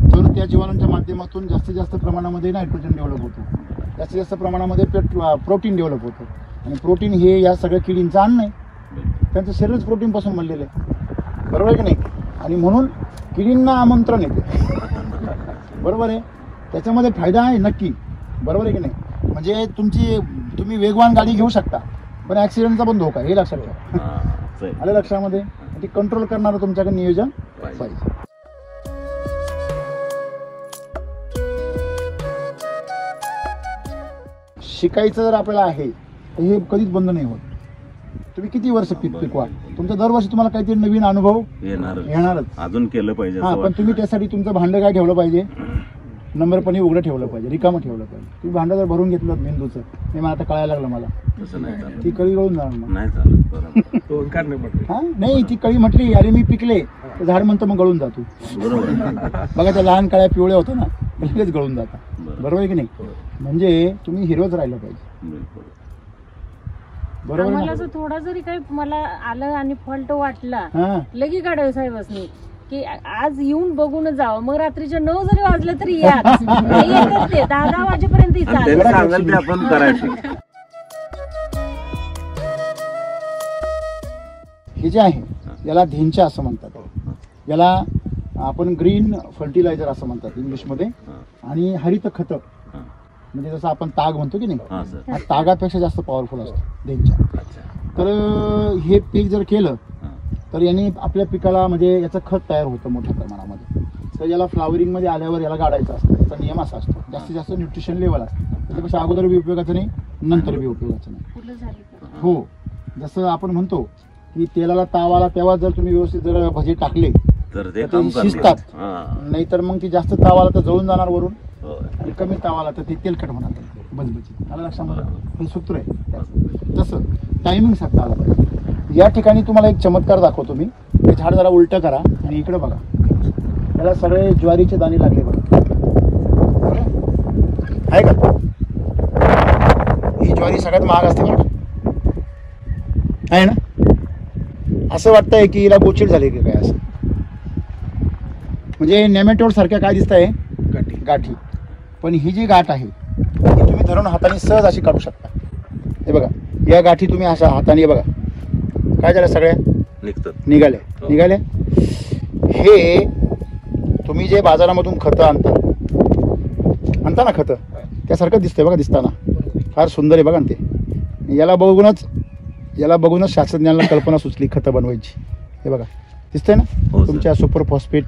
तर त्या जीवाणूंच्या माध्यमातून जास्तीत जास्त प्रमाणामध्ये नायट्रोजन डेव्हलप होतो, जास्तीत जास्त प्रमाणामध्ये प्रोटीन डेव्हलप होतं. आणि प्रोटीन हे या सगळ्या किडींचं अन्न आहे, त्यांचं शरीरच प्रोटीन पासून बनलेलं आहे, बरोबर आहे की नाही. आणि म्हणून किडींना आमंत्रण येते, बरोबर आहे. त्याच्यामध्ये फायदा आहे नक्की, बरोबर आहे की नाही. म्हणजे तुम्ही वेगवान गाडी घेऊ शकता पण ऍक्सिडेंटचा पण धोका, हे लक्षात ठेवा. आलं लक्षामध्ये. ती कंट्रोल करणारं तुमच्याकडे नियोजन पाहिजे. शिकायचं जर आपल्याला आहे तर हे कधीच बंद नाही होत. तुम्ही किती वर्ष पिकवा, तुमचा दरवर्षी तुम्हाला काहीतरी नवीन अनुभव येणारच. अजून केलं पाहिजे. पण तुम्ही त्यासाठी तुमचं भांडं काय ठेवलं पाहिजे, नंबरपणे उघडं ठेवलं पाहिजे, रिकामं ठेवलं पाहिजे. तुम्ही भांडं जर भरून घेतलं मेंदूचं, नाही मला आता कळायला लागलं मला, ती कळी गळून जाणार. नाही, ती कळी म्हटली अरे मी पिकले तर झाड म्हणतं मग गळून जातो. बघा त्या लहान कळ्या पिवळ्या होत्या ना, लगेच गळून जातात, बरोबर आहे की नाही. म्हणजे तुम्ही हिरोच राहिलं पाहिजे, बरोबर. मला असं थोडा जरी काही मला आलं आणि फॉल्ट वाटला लगी गाडवे साहेबांनी की आज येऊन बघून जावं. मग रात्रीच्या 9 जरी वाजलं तरी या, 10 वाजेपर्यंत आपण करायचं. हे जे आहे याला धेंचा असं म्हणतात, याला आपण ग्रीन फर्टिलायझर असं म्हणतात इंग्लिशमध्ये. आणि हरित खतं म्हणजे जसं आपण ताग म्हणतो की नाही, तागापेक्षा जास्त पॉवरफुल असतो धेंचा. तर हे पीक जर केलं तर याने आपल्या पिकाला म्हणजे याचं खत तयार होतं मोठ्या प्रमाणामध्ये. तर याला फ्लावरिंग मध्ये आल्यावर याला गाडायचं असतं, त्याचा नियम असा असतो. जास्तीत जास्त न्यूट्रिशन लेवल असतं, त्याच्यापेक्षा अगोदर बी उपयोगाचं नाही, नंतर बी उपयोगाचं नाही. हो, जसं आपण म्हणतो की तेलाला तावाला तेव्हा जर तुम्ही व्यवस्थित जर भजी टाकले तर ते शिजतात, नाहीतर मग ती जास्त तावाला तर जळून जाणार वरून, आणि कमी तावाला तर ते तेलकट होणार भजभजी. मला लक्षामध्ये हे सूत्र आहे. तसं टायमिंग साधता आला पाहिजे. या ठिकाणी तुम्हाला एक चमत्कार दाखवतो मी. हे झाड जरा उलटं करा आणि इकडे बघा, त्याला सगळे ज्वारीचे दाणे लागले बघा, आहे का. ही ज्वारी सगळ्यात महाग असते बघा, आहे ना. असं वाटतंय की हिला गोचिड झाली की काय, असं म्हणजे नेमॅटोड सारख्या काय दिसत आहे, गाठी. पण ही जी गाठ आहे ही तुम्ही धरून हाताने सहज अशी काढू शकता. हे बघा, या गाठी तुम्ही अशा हाताने बघा काय झालं, सगळ्या निघाल्या. हे तुम्ही जे बाजारामधून खतं आणता ना, खतं त्यासारखं दिसतंय बघा, दिसताना फार सुंदर आहे बघा ना ते. याला बघूनच शास्त्रज्ञांना कल्पना सुचली खतं बनवायची. हे बघा दिसतंय ना, तुमच्या सुपर फॉस्फेट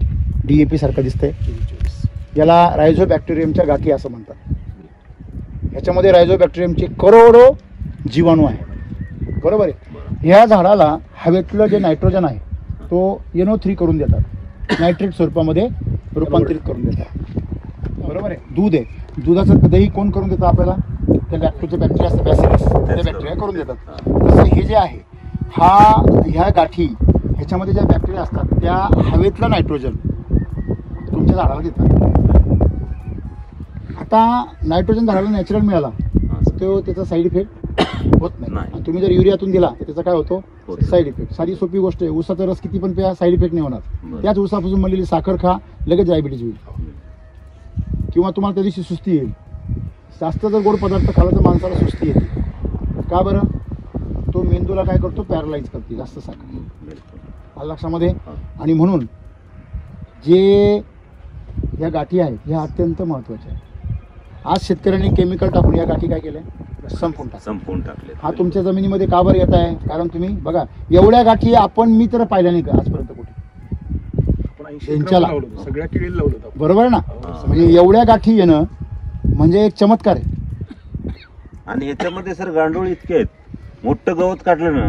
DAP सारखं दिसतंय. याला रायझोबॅक्टेरियमच्या गाठी असं म्हणतात. याच्यामध्ये रायझोबॅक्टेरियमचे करोडो जीवाणू आहे, बरोबर आहे. ह्या झाडाला हवेतलं जे नायट्रोजन आहे तो NO3 करून देतात, नायट्रेट स्वरूपामध्ये रूपांतरित करून देतात, बरोबर आहे. दूध आहे, दुधाचं दही कोण करून देतं आपल्याला, त्या लॅक्टोचे बॅक्टेरिया असतात, बॅसिलस, ते बॅक्टेरिया करून देतात. तसं हे जे आहे ह्या गाठी, ह्याच्यामध्ये ज्या बॅक्टेरिया असतात त्या हवेतलं नायट्रोजन तुमच्या झाडाला देतात. आता नायट्रोजन झाडाला नॅचरल मिळाला तो त्याचा साईड इफेक्ट होत नाही. तुम्ही जर युरियातून दिला तर त्याचा काय होतो साईड इफेक्ट. साधी सोपी गोष्ट आहे, ऊसाचा रस किती पण प्या, साईड इफेक्ट नाही होणार. त्याच ऊसापासून बनलेली साखर खा, लगेच डायबिटीज होईल, किंवा तुम्हाला त्या दिवशी सुस्ती येईल. जास्त जर गोड पदार्थ खाला तर माणसाला सुस्ती येते. का बरं? तो मेंदूला काय करतो, पॅरालाइज करते जास्त साखर. लक्षामध्ये. आणि म्हणून जे या गाठी आहेत ह्या अत्यंत महत्वाच्या आहेत. आज शेतकऱ्यांनी केमिकल टाकून या गाठी काय केल्या, संपून टाकले. हा तुमच्या जमिनीमध्ये का बरं येत आहे? कारण तुम्ही बघा, एवढ्या गाठी आपण मी तर पाहिल्या नाही का आजपर्यंत कुठे. सगळ्या केळीला लावलं, बरोबर ना. म्हणजे एवढ्या गाठी येणं म्हणजे एक चमत्कार आहे. आणि ह्याच्यामध्ये सर गांडूळ इतके आहेत, मोठं गवत काढलं ना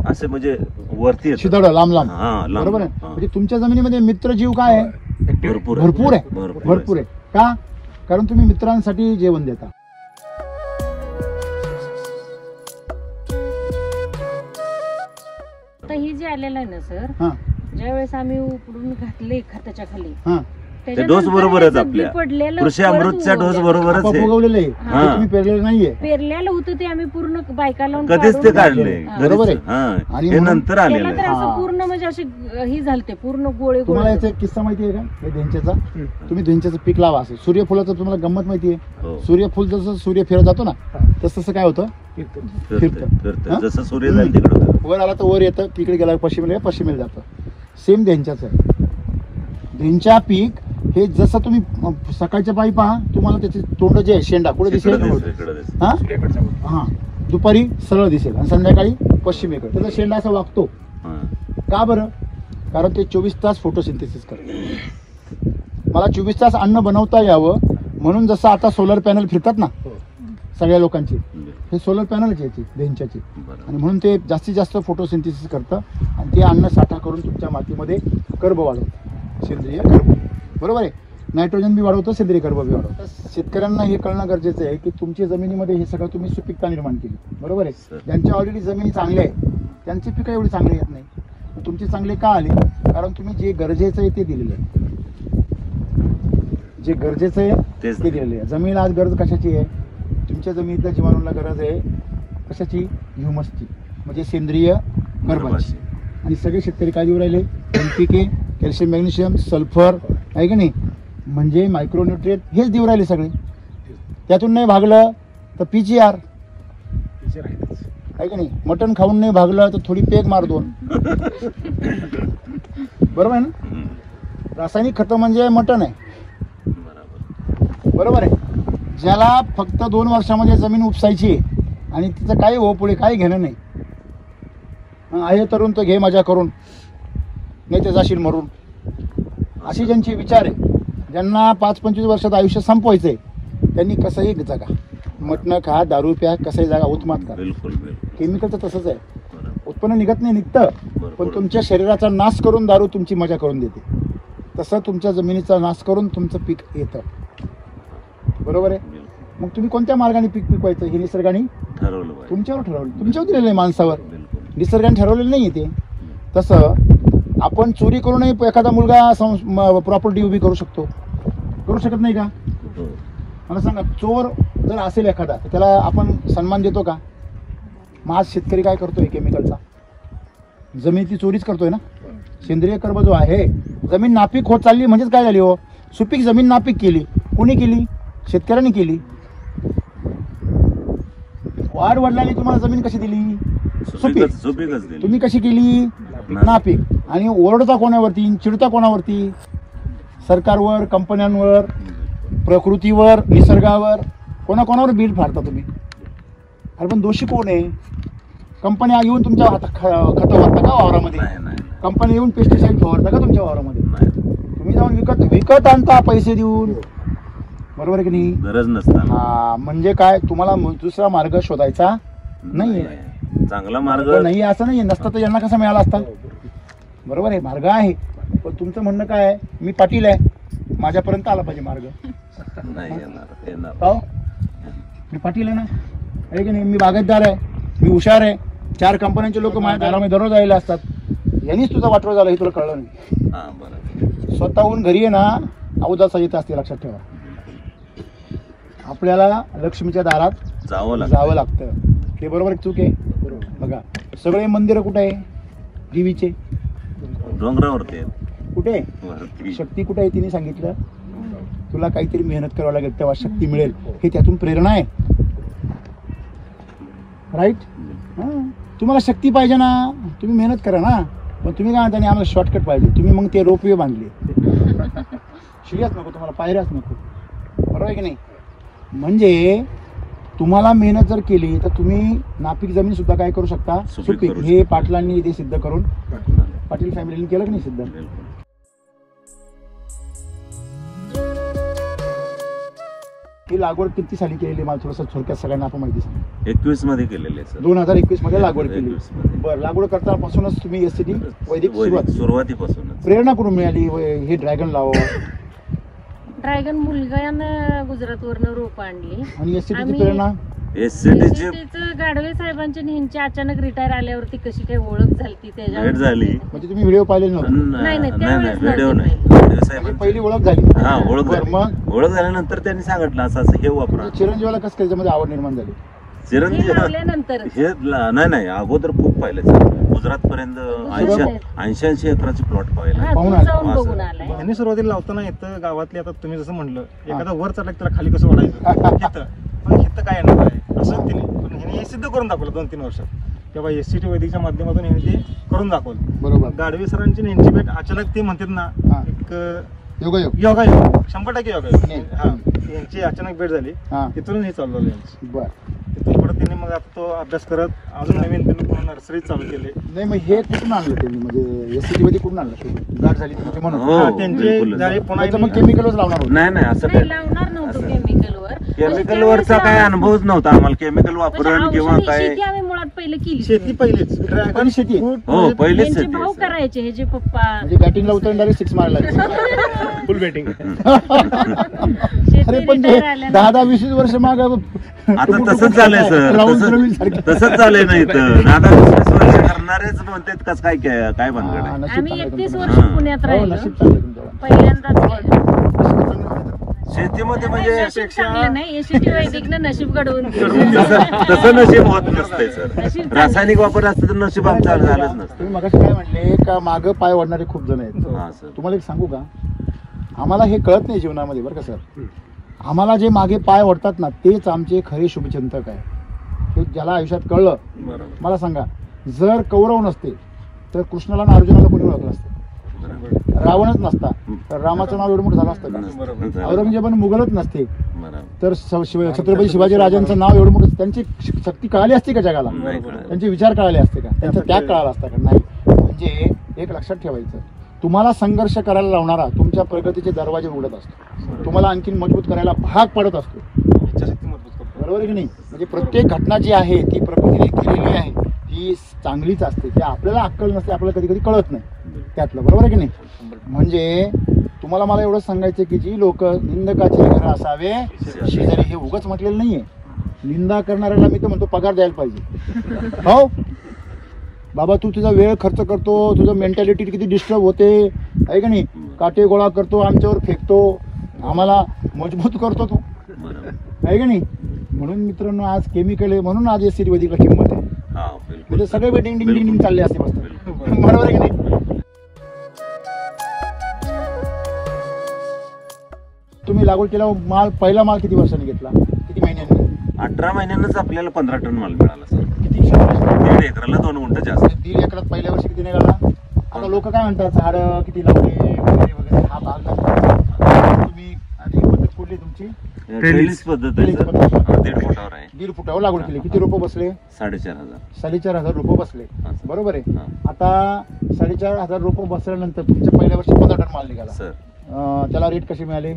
असे म्हणजे वरती शिदड लांब लांब. बरोबर आहे. म्हणजे तुमच्या जमिनीमध्ये मित्रजीव काय आहे, भरपूर आहे. का? कारण तुम्ही मित्रांसाठी जेवण देता. आता ही जी आलेलं आहे ना सर, ज्यावेळेस आम्ही उपडून घातले खताच्या खाली, ते डोस बरोबरच आपल्या कृषी अमृतच्या डोस बरोबरच उगवलेलं आहे. तुम्ही पेरलेलं नाहीये. पेरलेलं होतं ते आम्ही पूर्ण बायका लावून कधीच ते काढले, बरोबर आहे. आणि नंतर आलेलं तर असं पूर्ण म्हणजे असे ही झालते पूर्ण गोळे. तुम्हाला याचा एक किस्सा माहिती आहे का, हे धेंच्याचा? तुम्ही धेंच्याचं पीक लावा. असं सूर्यफुलाचं तुम्हाला गंमत माहिती आहे? सूर्यफुल जसं सूर्य फिरत जातो ना तसं काय होतं, फिरतं. जसं सूर्य जाईल तिकडं वर आला तर वर येतं, तिकडे गेला पश्चिमेला जातं. सेम धेंच्याचं आहे. धेंच्या पीक हे जसं तुम्ही सकाळच्या पायी पहा, तुम्हाला त्याचे तोंड जे आहे शेंडा पुढे दिसेल, हा दुपारी सरळ दिसेल, आणि संध्याकाळी पश्चिमेकडे त्याचा शेंडा असा वागतो. का बरं? कारण ते 24 तास फोटोसिंथेसिस करते. मला 24 तास अन्न बनवता यावं म्हणून जसं आता सोलर पॅनल फिरतात ना सगळ्या लोकांचे, हे सोलर पॅनलच याचे धेंच्याचे. आणि म्हणून ते जास्तीत जास्त फोटोसिंथेसिस करतं आणि ते अन्न साठा करून तुमच्या मातीमध्ये कर्ब वाढवतं, सेंद्रिय कर्ब. बरोबर आहे. नायट्रोजन बी वाढवतं, सेंद्रिय कर्ब बी वाढवतं. शेतकऱ्यांना हे कळणं गरजेचं आहे की तुमच्या जमिनीमध्ये हे सगळं तुम्ही सुपीकता निर्माण केली. बरोबर आहे. ज्यांच्या ऑलरेडी जमिनी चांगल्या आहे त्यांची पिकं एवढी चांगली येत नाही. तुमचे चांगले का आले? कारण तुम्ही जे गरजेचं आहे ते दिलेलं आहे. जे गरजेचं आहे ते दिलेलं आहे. जमीन आज गरज कशाची आहे? तुमच्या जमिनीतल्या जीवाणूला गरज आहे कशाची? ह्युमसची, म्हणजे सेंद्रिय कर्बाची. आणि सगळे शेतकरी काय देऊ राहिले? NPK, कॅल्शियम, मॅग्नेशियम, सल्फर, आहे की नाही, म्हणजे मायक्रोन्युट्रिएंट हेच देऊ राहिले सगळे. त्यातून नाही भागलं तर PGR, आहे की नाही. मटण खाऊन नाही भागलं तर थोडी पेग मार दोन. बरोबर आहे ना. रासायनिक खतं म्हणजे मटण आहे. बरोबर आहे. ज्याला फक्त 2 वर्षामध्ये जमीन उपसायची आहे आणि तिचं काही हो पुढे काही घेणं नाही. आहे तरुण तर घे मजा करून, नाही ते जाशील मरून, अशी ज्यांची विचार आहे, ज्यांना 5-25 वर्षात आयुष्य संपवायचं आहे, त्यांनी कसंही जगा, मटणं खा, दारू प्या, कसंही जागा, उत्मात करा. केमिकलचं तसंच आहे. उत्पन्न निघत नाही, निघतं, पण तुमच्या शरीराचा नाश करून दारू तुमची मजा करून देते. तसं तुमच्या जमिनीचा नाश करून तुमचं पीक येतं. बरोबर आहे. मग तुम्ही कोणत्या मार्गाने पीक पिकवायचं हे निसर्गाने ठरवलं, तुमच्यावर ठरवलं, तुमच्यावर दिलेलं आहे माणसावर. निसर्गाने ठरवलेलं नाही ते. तसं आपण चोरी करूनही एखादा मुलगा प्रॉपर्टी उभी करू शकतो, करू शकत नाही का? मला सांगा, चोर जर असेल एखादा तर त्याला आपण सन्मान देतो का? मग आज शेतकरी काय करतोय? केमिकलचा जमिनीची चोरीच करतोय ना. सेंद्रिय कर्ब जो आहे, जमीन नापीक होत चालली म्हणजेच काय झाली हो? सुपीक जमीन नापीक केली. कुणी केली? शेतकऱ्यांनी केली. वाढ वडिलांनी तुम्हाला जमीन कशी दिली? सुपीक. तुम्ही कशी केली? नापीक. आणि ओरडता कोणावरती, चिडता कोणावरती? सरकारवर, कंपन्यांवर, प्रकृतीवर, निसर्गावर, कोणाकोणावर बिल फाडता तुम्ही? अरे पण दोषी कोण आहे? कंपन्या येऊन तुमच्या खतं वाटतं का वावरामध्ये? कंपनी येऊन पेस्टिसाइड फवारता का तुमच्या वावरामध्ये? तुम्ही जाऊन विकत आणता पैसे देऊन. बरोबर आहे की नाही? गरज नसता. हा, म्हणजे काय, तुम्हाला दुसरा मार्ग शोधायचा नाहीये. चांगला मार्ग नाही असं नाही. नसता तर यांना कसा मिळाला असता? बरोबर आहे. मार्ग आहे, पण तुमचं म्हणणं काय आहे? मी पाटील आहे, माझ्यापर्यंत आला पाहिजे मार्ग. नाही येणार. हो, मी पाटील आहे ना, आहे की नाही? मी बागायतदार आहे, मी हुशार आहे. 4 कंपन्यांचे लोक माझ्या दारामध्ये दररोज आलेले असतात. यांनीच तुझा वाटोळ झाला हे तुला कळलं नाही. स्वतःहून घरी आहे ना अवदासा येत असते, लक्षात ठेवा. आपल्याला लक्ष्मीच्या दारात जावं लागतं. ते बरोबर चूक आहे. बघा सगळे मंदिरं कुठे आहे देवीचे? डोंगरावरती आहेत. कुठे? वरती. शक्ती कुठे आहे? तिने सांगितलं तुला काहीतरी मेहनत करावं लागेल तेव्हा शक्ती मिळेल. हे त्यातून प्रेरणा आहे. राईट. तुम्हाला शक्ती पाहिजे ना, तुम्ही मेहनत करा ना. पण तुम्ही काय म्हणता नाही आम्हाला शॉर्टकट पाहिजे, तुम्ही मग ते रोपवे बांधले. शिर्याच नको तुम्हाला, पायऱ्याच नको. बरोबर आहे की नाही? म्हणजे तुम्हाला मेहनत जर केली तर तुम्ही नापीक जमीन सुद्धा काय करू शकता, सुपीक. हे पाटलांनी इथे सिद्ध करून, पाटील फॅमिलीने केलं की नाही सिद्ध? ही लागवड किती साली केलेली मला थोडंसं थोडक्यात सगळ्यांना आपण माहिती सांगा. 21 मध्ये केलेले आहे सर. 2021 मध्ये लागवड केली. बरं, लागवड करतापासूनच तुम्ही एससीटी वैदिक सुरुवातीपासून प्रेरणा करून मिळाली हे ड्रॅगन लावावं? ड्रॅगन मुलगानं गुजरातवरनं रोप आणली. आणि एससीटीची प्रेरणा गाडवे साहेबांची ह्यांची अचानक रिटायर आल्यावरती कशी काही ओळख झाली त्याच्यावर झाली. म्हणजे तुम्ही व्हिडिओ पाहिले नव्हते? नाही व्हिडिओ नाही. पहिली ओळख झाली. हा, ओळख झाल्यानंतर त्यांनी सांगितलं असं असं हे वापरा. चिरंजीवाला कसं त्याच्यामध्ये आवड निर्माण झाली? लावल्यानंतर हे नाही अगोदर खूप पाहिलं सर. गुजरात पर्यंत 80 एकराचे प्लॉट पाहिला. यांनी सुरुवातीला लावताना इथं गावातली, आता तुम्ही जसं म्हणलं एखादा वर चढला त्याला खाली कसं वाढायचं, पण हिथं काय येणार आहे असं तिने. पण ह्याने हे सिद्ध करून दाखवलं 2-3 वर्षात. तेव्हा एससीटी वैदिकच्या माध्यमातून ह्याने ते करून दाखवलं. बरोबर. गाडवे सरांची ह्यांची भेट अचानक ते म्हणतात ना, एक योगायोग 100% योगायोग. हा, यांची अचानक भेट झाली. तिथून हे चालू झालं यांचं. बरं. तिथून पुढे त्यांनी मग आता तो अभ्यास करत अजून नवीन त्यांनी पुन्हा नर्सरी चालू केले. नाही मग हे कुठून आणलं त्यांनी, म्हणजे एससीटी मध्ये कुठून आणलं? गाठ झाली म्हणून त्यांची झाली पुन्हा. मग केमिकलच लावणार? नाही असं काही लावणार नव्हतं केमिकलवर. केमिकलवरचा काय अनुभवच नव्हता आम्हाला. केमिकल वापरून किंवा काय आम्ही मुळात पहिले केली. शेती पहिलीच ड्रॅगन शेती. हो, पहिलीच शेती. भाऊ करायचे हे जे पप्पा. म्हणजे बॅटिंगला उतरून डायरेक्ट 6 मारायला फुल बॅटिंग. अरे पण 10-20 वर्ष माग आता तसंच झालंय सर. तसंच झालंय नाही तर आता 20 वर्ष करणारेच म्हणतात कसं काय भानगड आहे. आम्ही 31 वर्ष पुण्यात राहिलो. पहिल्यांदाच शेतीमध्ये म्हणजे नशीब घडवून तसं नशीब होत नसतंय सर. रासायनिक वापर असतं तर नशीब आमचं झालंच नसतं. तुम्ही मगाशी काय म्हणले का मागं पाय वाढणारे खूप जण आहेत. तुम्हाला एक सांगू का, आम्हाला हे कळत नाही जीवनामध्ये बरं का सर. आम्हाला जे मागे पाय ओढतात ना तेच आमचे खरे शुभचिंतक आहे. हे ज्याला आयुष्यात कळलं. मला सांगा, जर कौरव नसते तर कृष्णाला आणि अर्जुनाला कोणी ओळखलं असतं? रावणच नसता तर रामाचं नाव एवढं मोठं झालं असतं का? औरंगजेब मुघलच नसते तर छत्रपती शिवाजी राजांचं नाव एवढं मोठं, त्यांची शक्ती कळाली असते का जगाला? त्यांचे विचार कळाले असते का? त्यांचा त्याग कळाला असता का? नाही. म्हणजे एक लक्षात ठेवायचं, तुम्हाला संघर्ष करायला लावणारा तुमच्या प्रगतीचे दरवाजे उघडत असतो. तुम्हाला आणखीन मजबूत करायला भाग पडत असतो. इच्छाशक्ती मजबूत करतो. बरोबर आहे की नाही? म्हणजे प्रत्येक घटना जी आहे ती प्रकृतीने केलेली आहे ती चांगलीच असते. ते आपल्याला अक्कल नसते, आपल्याला कधी कधी कळत नाही त्यातलं. बरोबर आहे की नाही? म्हणजे तुम्हाला मला एवढंच सांगायचं की जी लोक निंदकाचे घर असावे शेजारी, हे उगाच म्हटलेलं नाहीये. निंदा करणाऱ्याला मी तर म्हणतो पगार द्यायला पाहिजे. हो बाबा, तू तुझा वेळ खर्च करतो, तुझं मेंटॅलिटी किती डिस्टर्ब होते आहे का नाही? काटे गोळा करतो, आमच्यावर फेकतो, आम्हाला मजबूत करतो तू, आहे का नाही? म्हणून मित्रांनो आज केमिकल आहे म्हणून आज एससीटी वैदिकला किंमत आहे. म्हणजे सगळे वेटिंग डिंग डिंग चालले असते मस्त. बरोबर आहे की नाही? तुम्ही लागवड केला पहिला माल किती वर्षांनी घेतला? किती महिन्यांनी? 18 महिन्यांनाच आपल्याला 15 टन माल मिळाला सर. किती क्षेत्र? 1.5 एकराला 2 गुंठ जास्त. 1.5 एकरात पहिल्या वर्षी किती निघाला? आता लोक काय म्हणतात झाड किती लावले वगैरे हा भाग तुम्ही आणि पद्धत कुठली तुमची? टेलिस पद्धत आहे सर. 1.5 फुटावर आहे. 1.5 फुटावर लागवड केली. किती रोपं बसले? 4,500 रोपं बसले. बरोबर आहे. आता 4,500 रोपं बसल्यानंतर तुमच्या पहिल्या वर्षी 15 टन माल निघाला सर. त्याला रेट कसे मिळाले?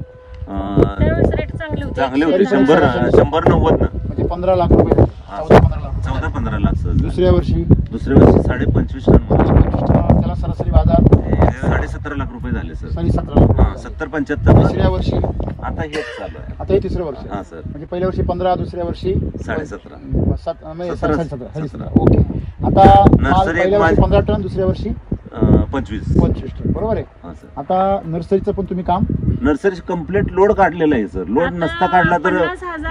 चांगले होते. 100-90 म्हणजे 15 लाख रुपये. 14-15 लाख सर. दुसऱ्या वर्षी 25.5 टन. त्याला सरासरी बाजार 17.5 लाख रुपये झाले सर. 17 लाख. 70-75. तिसऱ्या वर्षी आता हेच चालू आहे. आता हे तिसरं वर्ष. हा सर. म्हणजे पहिल्या वर्षी 15, दुसऱ्या वर्षी 17.5. ओके. आता पहिल्या वर्षी 15 टन, दुसऱ्या वर्षी 25 टन. बरोबर आहे. आता नर्सरीचं पण तुम्ही काम? नर्सरी कम्प्लीट लोड काढलेला आहे सर. लोड नसता काढला तर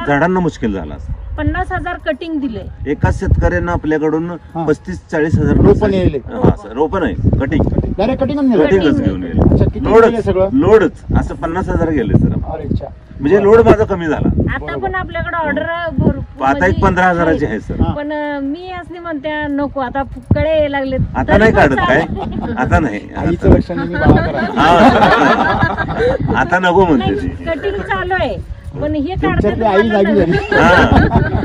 झाडांना मुश्किल झाला असतं. 50,000 कटिंग दिले. एकाच शेतकऱ्यांना आपल्याकडून 35-40 हजार रोपं नेले. रोपं नाही, कटिंग डायरेक्ट कटिंगच घेऊन गेले. लोडच असं 50,000 गेले सर. म्हणजे लोड माझा कमी झाला. आता पण आपल्याकडे ऑर्डर भरपूर, आता एक 15,000ची आहे सर. पण मी असली म्हणते नको आता कळे यायला लागले. आता नाही काढत काय, आता नाही, आता नको म्हणते ती. कटिंग चालू आहे पण हे काढतात.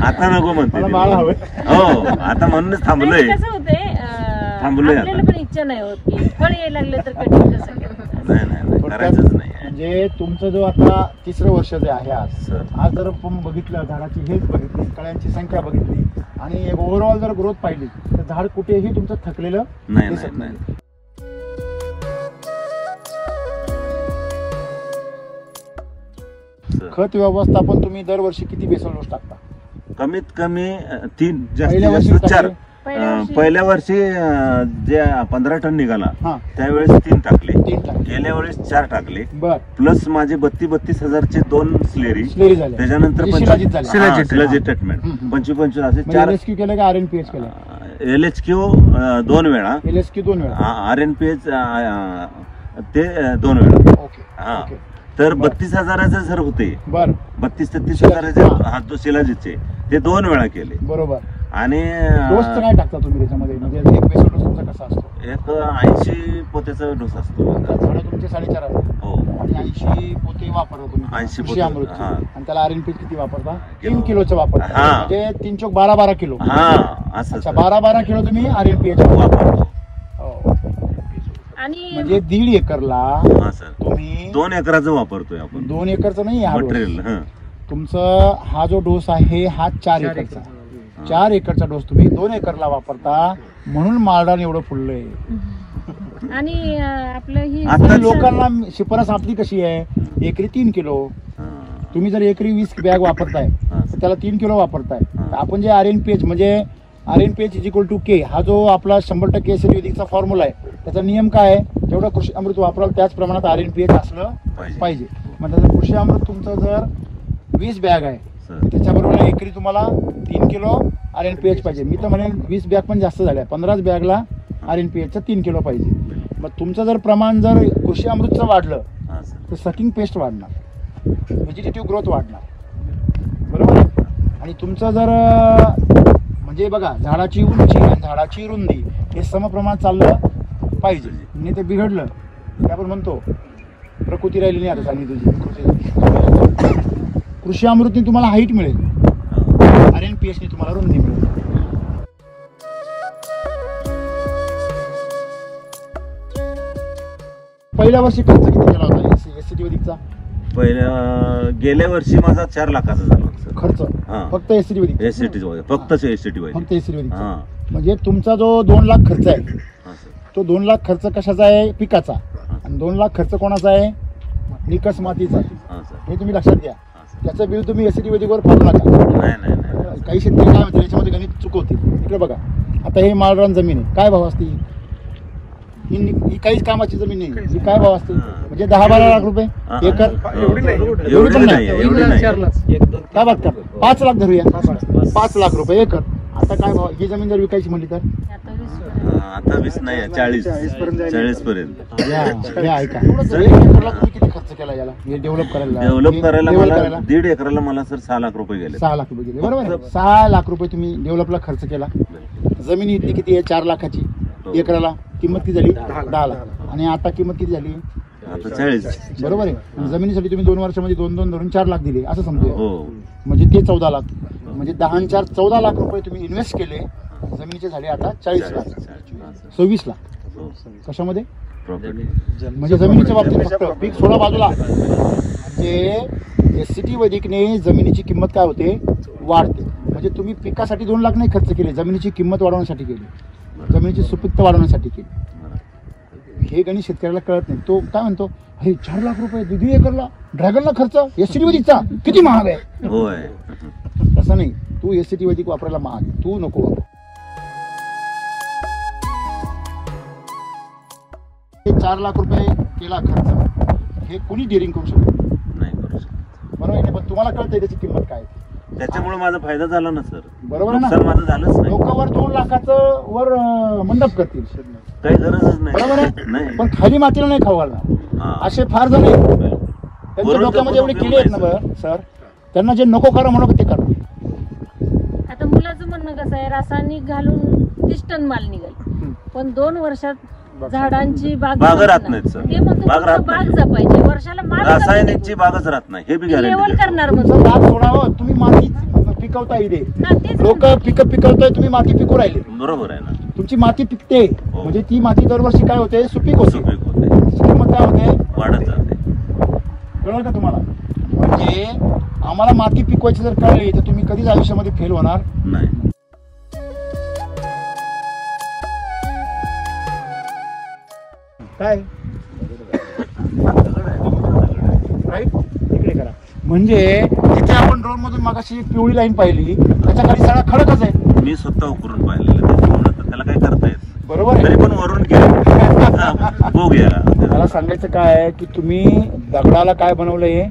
आता नको म्हणते. हो, आता म्हणूनच थांबलोय. कसं होतंय, थांबलोय. आपल्याला पण इच्छा नाही होत की फळ यायला लागले तर कटिंग कसं नाही करायचंच नाही. म्हणजे तुमचं जो आता 3रं वर्ष जे आहे आज जर आपण बघितलं, झाडाची हेल्थ बघितली, कळ्यांची संख्या बघितली आणि एक ओव्हरऑल जर ग्रोथ पाहिली तर झाड कुठेही तुमचं थकलेलं दिसत नाही. खत व्यवस्थापन तुम्ही दरवर्षी किती बेसल डोस टाकता? कमीत कमी 3, जास्तीत जास्त 4. पहिल्या वर्षी जे 15 टन निघाला त्यावेळेस 3 टाकले. गेल्या वेळेस 4 टाकले. प्लस माझे 32,000चे 2 स्लेरी, त्याच्यानंतर शिलाजीत ट्रीटमेंट 25 असे 4. LSQ केलं का RNPH केलं? LHQ 2 वेळा, LSQ 2 वेळा, RNPH ते 2 वेळा. हा, तर 32,000चे जर होते, 32-33,000चे शिलाजीतचे ते 2 वेळा केले. बरोबर. आणि डोसचं काय टाकता तुम्ही त्याच्यामध्ये? म्हणजे एक बेसल डोस तुमचा कसा असतो? एक 80 पोत्याचा डोस असतो. झाडं तुमचे 4.5 आहे. हो. आणि 80 पोते वापरता तुम्ही 80 कृषी अमृत. आणि त्याला RNPH किती वापरता? 3 किलोचं वापरता. म्हणजे 3 चोक 12 किलो. अच्छा, 12 किलो तुम्ही RNPH वापरता. आणि म्हणजे 1.5 एकरला तुम्ही 2 एकराचं वापरतोय आपण. 2 एकरचं नाही मटेरियल. तुमचं हा जो डोस आहे हा 4 एकरचा. 4 एकरचा डोस तुम्ही 2 एकरला वापरता, म्हणून मालदान एवढं फुललंय. आणि आपलं ही आता लोकांना शिफारस आपली कशी आहे? एकरी 3 किलो. तुम्ही जर एकरी 20 बॅग वापरताय तर त्याला 3 किलो वापरताय. आपण जे RNPH म्हणजे RNPH = K हा जो आपला 100% SLVचा फॉर्म्युला आहे, त्याचा नियम काय आहे? जेवढं कृषी अमृत वापराल त्याच प्रमाणात RNPH असलं पाहिजे. म्हणजे कृषी अमृत तुमचं जर 20 बॅग आहे त्याच्याबरोबर एकरी तुम्हाला 3 किलो RNPH पाहिजे. मी तर म्हणेन 20 बॅग पण जास्त झाल्या, 15 बॅगला RNPH 3 किलो पाहिजे. मग तुमचं जर प्रमाण जर कृषी अमृतचं वाढलं तर सकिंग पेस्ट वाढणार, व्हेजिटेटिव्ह ग्रोथ वाढणार. बरोबर. आणि तुमचं जर म्हणजे बघा, झाडाची उंची आणि झाडाची रुंदी हे समप्रमाणात चाललं पाहिजे. नाही ते बिघडलं की आपण म्हणतो प्रकृती राहिली नाही आता चांगली तुझी. कृषी अमृतने तुम्हाला हाईट मिळेल, RNPH ने तुम्हाला रुंदी मिळेल. पहिल्या वर्षी खर्च किती केला होता SCT वैदिकचा? गेल्या वर्षी माझा 4 लाखाचा झाला खर्च. फक्त SCT वैदिक? SCT फक्त SCT वैदिक. फक्त SCT वैदिक. म्हणजे तुमचा जो 2 लाख खर्च आहे तो 2 लाख खर्च कशाचा आहे? पिकाचा. आणि 2 लाख खर्च कोणाचा आहे? निकस मातीचा. हे तुम्ही लक्षात घ्या. त्याचं बिल तुम्ही SCT वैदिकवर फाडू नका. काही शेतकरी काय म्हणतात याच्यामध्ये गणित चुकवतील. इकडे बघा, आता हे माळरान जमीन आहे, काय भाव असते? ही काहीच कामाची जमीन नाही, ही काय भाव असते? म्हणजे 10-12 लाख रुपये एकर. एवढी पण नाही. काय बात कर, 5 लाख धरूया, 5 लाख रुपये एकर. आता काय भाव? ही जमीन जर विकायची म्हणली तर आता 20 नाही, 40 पर्यंत. ऐका, तुम्ही किती खर्च केला याला डेव्हलप करायला? मला 1.5 एकराला मला सर 6 लाख रुपये गेले. 6 लाख रुपये गेले. बरोबर. 6 लाख रुपये तुम्ही डेव्हलपला खर्च केला. जमीन इथली किती आहे? 4 लाखाची. एकराला किंमत किती झाली? 10 लाख. आणि आता किंमत किती झाली? आता 40. बरोबर आहे. जमिनीसाठी तुम्ही 2 वर्षामध्ये 2 धरून 4 लाख दिले असं समजूया. म्हणजे ते 14 लाख. म्हणजे 10 आणि 4 14 लाख रुपये तुम्ही इन्व्हेस्ट केले. जमिनीचे झाले आता 40 लाख, 26 लाख. कशामध्ये? म्हणजे जमिनीच्या बाबतीत फक्त पीक सोडा बाजूला. म्हणजे SCT वैदिकने जमिनीची किंमत काय होते? वाढते. म्हणजे तुम्ही पिकासाठी 2 लाख नाही खर्च केले, जमिनीची किंमत वाढवण्यासाठी केली, जमिनीची सुपीकता वाढवण्यासाठी केली. हे गणित शेतकऱ्याला कळत नाही. तो काय म्हणतो, अरे 4 लाख रुपये 2 एकरला ड्रॅगनला खर्च, SCT वैदिकचा किती महाग आहे. तसं नाही. तू SCT वैदिक वापरायला महाग, तू नको वापर. 4 लाख रुपये केला खर्च, हे कोणी डेअरिंग करू शकत नाही. बरोबर आहे. पण तुम्हाला कळतंय त्याची किंमत काय. त्याच्यामुळे माझा फायदा झाला ना सर. बरोबर आहे ना? नुकसान माझं झालंच नाही. लोक वर 2 लाखाचं वर मंडप करतील, काही गरजच नाही. बरोबर आहे, नाही. पण खाली मातीला नाही खाऊ घालणार. हा. असे फार जण आहेत त्यांच्या वरून डोक्यामध्ये एवढे उपयोग किडे आहेत ना नाही, बरं सर, त्यांना जे नको करा म्हणून ते करा. आता मुलाचं म्हणणं कसं आहे, रासायनिक घालून 30 टन माल निघाल, पण 2 वर्षात झाडांची बाग राहत नाहीत सर. ते म्हणतो बाग राहत बाग नाही. जपायची, वर्षाला माल रासायनिकची बागच राहत नाही, हे बी लेवल गॅरंटी. करणार तुमचं म्हणतो. बाग सोडावं, तुम्ही माती पिकवता इथे. हा, तेच लोक पिकं पिकवताय, तुम्ही माती पिकू राहिले. बरोबर आहे ना. तुमची माती पिकते, हो. म्हणजे ती माती दरवर्षी काय होते, सुपीक होते. सुपीक होते, किंमत काय होते, वाढत जाते. कळलं का तुम्हाला? म्हणजे आम्हाला माती पिकवायची जर कळली तर तुम्ही कधीच आयुष्यामध्ये फेल होणार नाही. काय राईट, इकडे करा. म्हणजे जिथे आपण ड्रोन मधून मागाशी एक पिवळी लाईन पाहिली, त्याच्या खाली सगळा खडकच आहे. मी स्वतः उकरून पाहिलेलं त्याच्यामुळे तर त्याला काय करता येत नाही. बरोबर आहे. तरी पण वरून गेलं बघूया. मला सांगायचं काय आहे की तुम्ही दगडाला काय बनवलंय,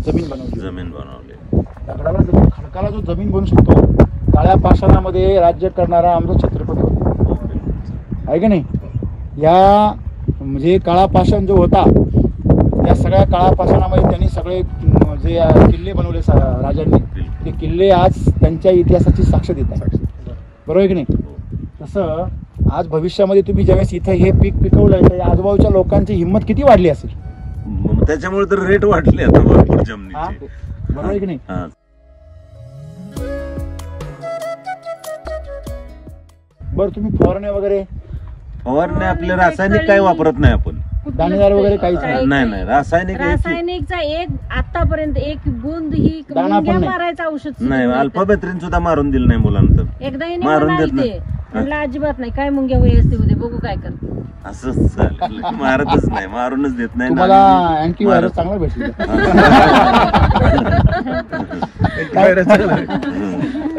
जमीन बनवली. जमीन बनवली. दगडाला जमीन, खडकाला जो जमीन बनू शकतो, काळ्या पाषाणामध्ये राज्य करणारा आमचा छत्रपती होता, आहे की नाही? या म्हणजे काळा पाषाण जो होता, त्या सगळ्या काळा पाषाणामध्ये त्यांनी सगळे जे किल्ले बनवले राजांनी, ते किल्ले आज त्यांच्या इतिहासाची साक्ष देत आहेत. बरोबर आहे की नाही? तसं आज भविष्यामध्ये तुम्ही ज्यावेळेस इथं हे पीक पिकवलंय, तर आजूबाजूच्या लोकांची हिंमत किती वाढली असेल. त्याच्यामुळे तर रेट वाढले आता भरपूर जमिनीचे. बरोबर आहे की नाही? बरं, तुम्ही फवारण्या वगैरे फवारणी आपले रासायनिक काही वापरत नाही आपण. दाणेदार वगैरे काहीच नाही. नाही रासायनिक रासायनिकचा एक आतापर्यंत एक बूंद ही दाणा पण मुंग्या नाही. मारायचं औषध सुद्धा नाही. नाही. अल्फाबेत्रीन सुद्धा मारून दिलं नाही मुलांना तर. एकदा हे मारून देत म्हणाले नाही. म्हणलं अजिबात नाही, काय मुंग्या होई असते उद्या बघू काय करते. असंच चालेल. मारतच नाही, मारूनच देत नाही. तुम्हाला अँटीव्हायरस चांगला भेटला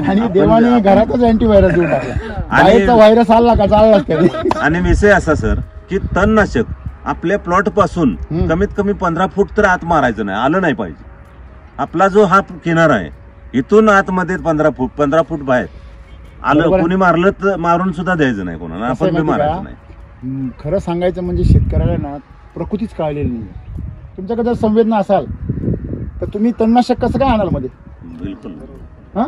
आणि देवाने घरातच अँटीव्हायरस देऊन टाकला. बाहेरचा व्हायरस आला का चाललाच कधी. आणि विषय असा सर की तणनाशक आपल्या प्लॉट पासून कमीत कमी 15 फूट तर आत मारायचं नाही, आलं नाही पाहिजे. आपला जो हा किनारा आहे, इथून आतमध्ये 15 फूट बाहेर आलं, कोणी मारलं तर मारून सुद्धा द्यायचं नाही कोणाला, आपण बी मारायचं नाही. खरं सांगायचं म्हणजे शेतकऱ्याला ना प्रकृतीच कळलेली नाही. तुमच्याकडे जर संवेदना असाल तर तुम्ही तणनाशक कसं काय आणाल मध्ये? बिलकुल. हा,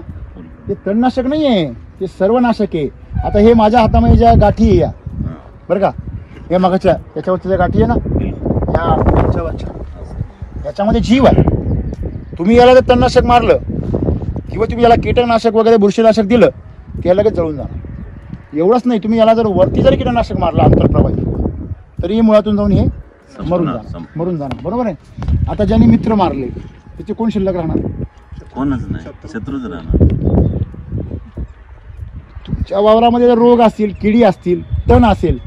ते तणनाशक नाही आहे, ते सर्वनाशक आहे. आता हे माझ्या हातामध्ये ज्या गाठी आहे या, बरं का, हे मागाच्या याच्यावरच्या ज्या गाठी आहे ना, याच्यावरच्या, याच्यामध्ये जीव आहे. तुम्ही याला जर तणनाशक मारलं किंवा तुम्ही याला कीटकनाशक वगैरे बुरशीनाशक दिलं की हे लगेच जळून जाणार. एवढंच नाही, तुम्ही याला जर वरती जरी कीटकनाशक मारलं आंतरप्रवाही, तरी हे मुळातून जाऊन हे मरून जाणार. बरोबर आहे. आता ज्यांनी मित्र मारले त्याचे कोण शिल्लक राहणार? कोणच नाही, शत्रूच राहणार. तुमच्या वावरामध्ये जर रोग असतील, किडी असतील, तण असेल,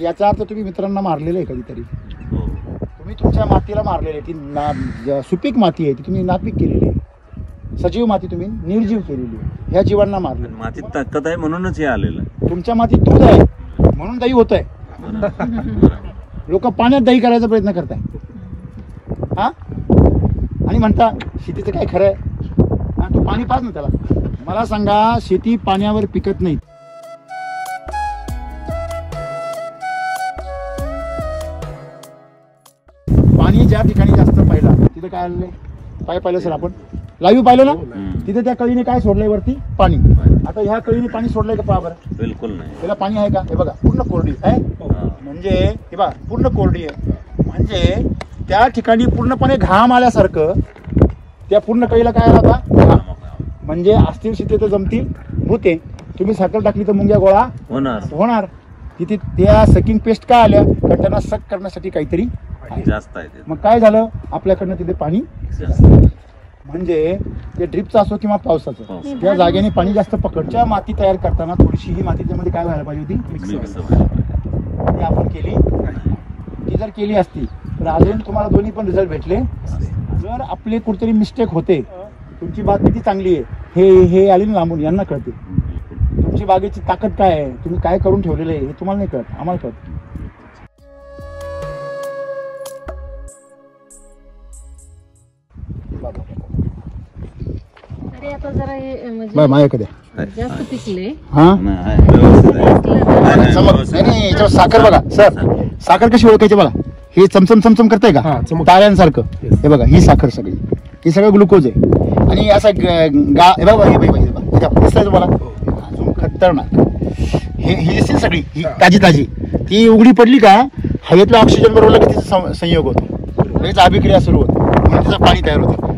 याचा अर्थ तुम्ही मित्रांना मारलेलं आहे कधीतरी. तुम्ही तुमच्या मातीला मारलेली आहे, ती सुपीक माती आहे, ती तुम्ही नापीक केलेली आहे. सजीव माती तुम्ही निर्जीव केलेली आहे, ह्या जीवांना मारले. मातीत ताकद आहे म्हणूनच हे आलेलं. तुमच्या मातीत दूध आहे म्हणून दही होत आहे. लोक पाण्यात दही करायचा प्रयत्न करताय, हा, आणि म्हणता शेतीचं काय खरं आहे. तू पाणी पाच ना त्याला. मला सांगा, शेती पाण्यावर पिकत नाही. पाणी ज्या ठिकाणी जास्त पाहिलं तिथे काय आलं, काय पाहिलं सर आपण लाईव्ह पाहिलं ना, तिथे त्या कळीने काय सोडलंय वरती? पाणी. आता ह्या कळीने पाणी सोडलंय का? पहा बरं. बिलकुल नाही. त्याला पाणी आहे का? हे बघा, पूर्ण कोरडी आहे. म्हणजे हे बघा, पूर्ण कोरडी आहे. म्हणजे त्या ठिकाणी पूर्णपणे घाम आल्यासारखं त्या पूर्ण कळीला काय आला होता? म्हणजे अस्थिर स्थितीत जमतील भूते. तुम्ही साखर टाकली तर मुंग्या गोळा होणार. तिथे त्या सकिंग पेस्ट काय आल्या? तर त्यांना सक करण्यासाठी काहीतरी जास्त आहे. मग काय झालं? आपल्याकडनं तिथे पाणी, म्हणजे ते ड्रिपचं असो किंवा पावसाचं, त्या जागेने पाणी जास्त पकडच्या. माती तयार करताना थोडीशी ही माती त्यामध्ये काय व्हायला पाहिजे होती? मिक्स. ती आपण केली. ती जर केली असती तर अजून तुम्हाला दोन्ही पण रिझल्ट भेटले. जर आपले कुठेतरी मिस्टेक होते, तुमची बाग किती चांगली आहे हे आली ना लांबून, यांना कळते. तुमची बागेची ताकद काय आहे, तुम्ही काय करून ठेवलेलं आहे हे तुम्हाला नाही कळत, आम्हाला कळत. आता जरा हे बरं, म्हणजे माझ्याकडे जास्त पिकले. हा नाही, व्यवस्थित आहे. चमक नाही याच्यावर साखर बघा सर, साखर कशी ओळखायची बघा, हे चमचम चमचम करतंय का ताऱ्यांसारखं, हे बघा ही साखर सगळी, ही सगळं ग्लुकोज आहे. आणि असा हे बघा दिसतंय तुम्हाला अजून खतरनाक, ही दिसते सगळी ही ताजी ताजी, ती उघडी पडली का हवेतलं ऑक्सिजन बरोबर लगेच तिचा संयोग होतो, लगेच अभिक्रिया सुरू होते, म्हणून तिचं पाणी तयार होतं.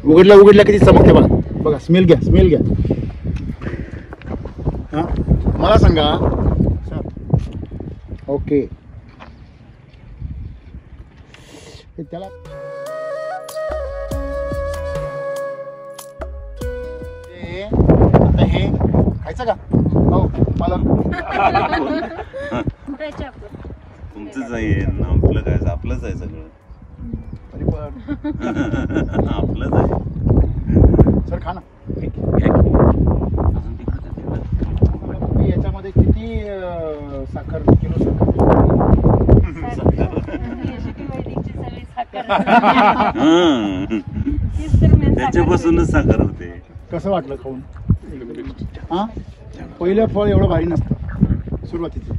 उघडल्या किती चमकते बघा, बघा स्मेल घ्या. हा मला सांगा ओके, त्याला आता हे खायचं का हो मला तुमचंच आहे ना, आपलं काय आपलंच आहे सगळं, तरी पण आपलंच आहे. सर खा ना. याच्यामध्ये किती साखर किलो त्याच्यापासूनच साखर होते. कसं वाटलं खाऊन? हा पहिलं फळ एवढं भारी नसतं, सुरुवातीचं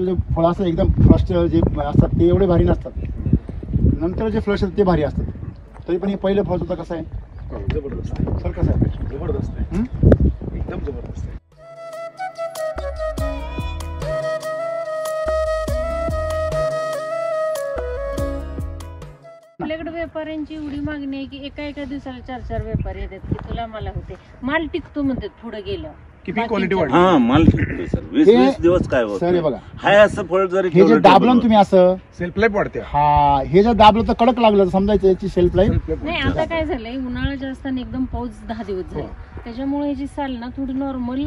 जे फळ असतं एकदम फर्स्ट जे असतात ते एवढे भारी नसतात, नंतर जे फ्लश असतात ते भारी असतात. तरी पण हे पहिलं फळ सुद्धा कसं आहे, जबरदस्त आहे सर कसं आहे, जबरदस्त आहे, एकदम जबरदस्त आहे. आपल्याकडे व्यापाऱ्यांची एवढी मागणी आहे की एका दिवसाला 4-4 व्यापारी येतात की तुला मला होते, माल टिकतो म्हणतात पुढे गेलं. किती क्वालिटी वाढली? हा माल टिकतोय सर, 20 दिवस काय होत सर हे बघा, हाय असं फळ जरी हे जे दाबलं तुम्ही असं सेल्फ लाईफ वाढते. हा हे जर दाबलं तर कडक लागलं तर समजायचं याची शेल्फ लाईफ नाही. आता काय झालंय, उन्हाळा जास्त आणि एकदम पाऊस 10 दिवस झाले, त्याच्यामुळे याची साल ना थोडी नॉर्मल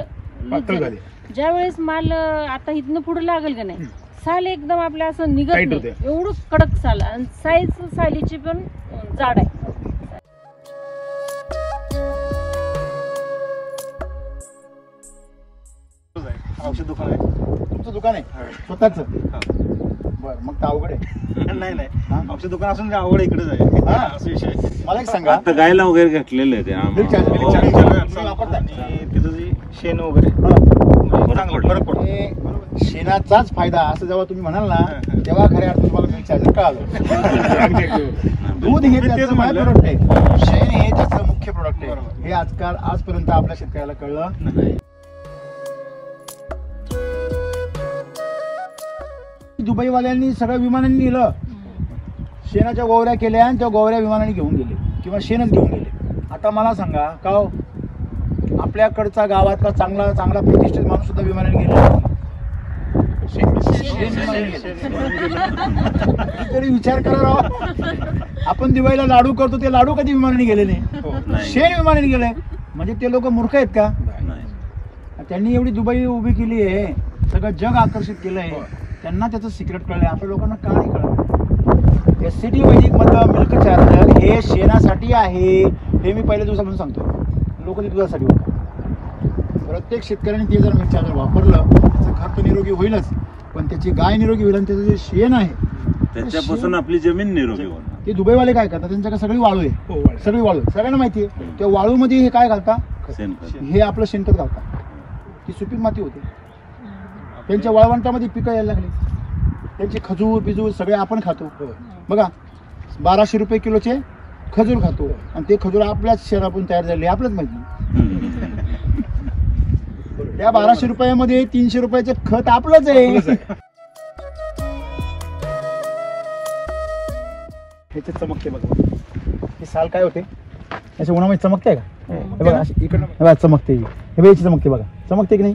झाली. ज्या वेळेस माल आता इथनं पुढे लागेल का नाही, साल एकदम आपल्या असं निघत Tight नाही, होते. एवढं कडक साल, आणि साईज सालीची पण जाड आहे. औषध दुकान आहे तुमचं, दुकान आहे स्वतःच? बरं मग तर अवघड आहे. नाही औषध दुकान असून अवघड इकडेच आहे. हा असं विषय आहे. मला एक सांगा, आता गायला वगैरे घातलेलं आहे ते Milk charger, हो. तुम्ही वापरताय? आणि तिथं जे शेण वगैरे चांगलं फरक पडतो. हे शेणाचाच फायदा असं जेव्हा तुम्ही म्हणाल ना तेव्हा खऱ्या अर्थात तुम्हाला मिल्क चार्जर कळालं. दूध हे त्याचं बाय प्रोडक्ट आहे, शेण हे त्याचं मुख्य प्रोडक्ट आहे. हे आजपर्यंत आपल्या शेतकऱ्याला कळलं नाही. दुबईवाल्यांनी सगळं विमानांनी नेलं, शेणाच्या गोवऱ्या केल्या आणि त्या गोवऱ्या विमानाने घेऊन गेले किंवा शेणच घेऊन गेले. आता मला सांगा का हो, आपल्याकडचा गावातला चांगला प्रतिष्ठित माणूस सुद्धा विमानाने गेला, तरी विचार करा राव. आपण दिवाळीला लाडू करतो, ते लाडू कधी विमानाने गेले नाही, शेण विमानाने गेले. म्हणजे ते लोक मूर्ख आहेत का? त्यांनी एवढी दुबई उभी केली आहे, सगळं जग आकर्षित केलंय, त्यांना त्याचं सिक्रेट कळलंय, आपल्या लोकांना का नाही कळलं? एससीटी वैदिक मधलं मिल्क चार्जर हे शेणासाठी आहे, हे मी पहिल्या दिवसापासून सांगतो. लोक ते दुधासाठी वापरतात. प्रत्येक शेतकऱ्याने ते जर मिल्क चार्जर वापरलं, त्याचं घर तर निरोगी होईलच, पण त्याची गाय निरोगी होईल, आणि त्याचं जे शेण आहे त्याच्यापासून आपली जमीन निरोगी होणार. ते दुबईवाले काय करतात, त्यांच्याकडे सगळी वाळू आहे, सगळी वाळू सगळ्यांना माहिती आहे. त्या वाळूमध्ये हे काय घालता, हे आपलं शेणखत घालतात, ती सुपीक माती होते. त्यांच्या वाळवंटामध्ये पिकं यायला लागली, त्यांचे खजूर बिजूर सगळे आपण खातो. बघा 1200 रुपये किलोचे खजूर खातो, आणि ते खजूर आपल्याच शहरातून तयार झाले, आपलंच माहिती. त्या 1200 रुपयामध्ये 300 रुपयाचं खत आपलंच आहे. ह्याचे चमकते बघा, ही साल काय होते याच्या उन्हामध्ये चमकते का? हे बघा इकडे चमकते, हे बघा याची चमकते बघा, चमकते की नाही?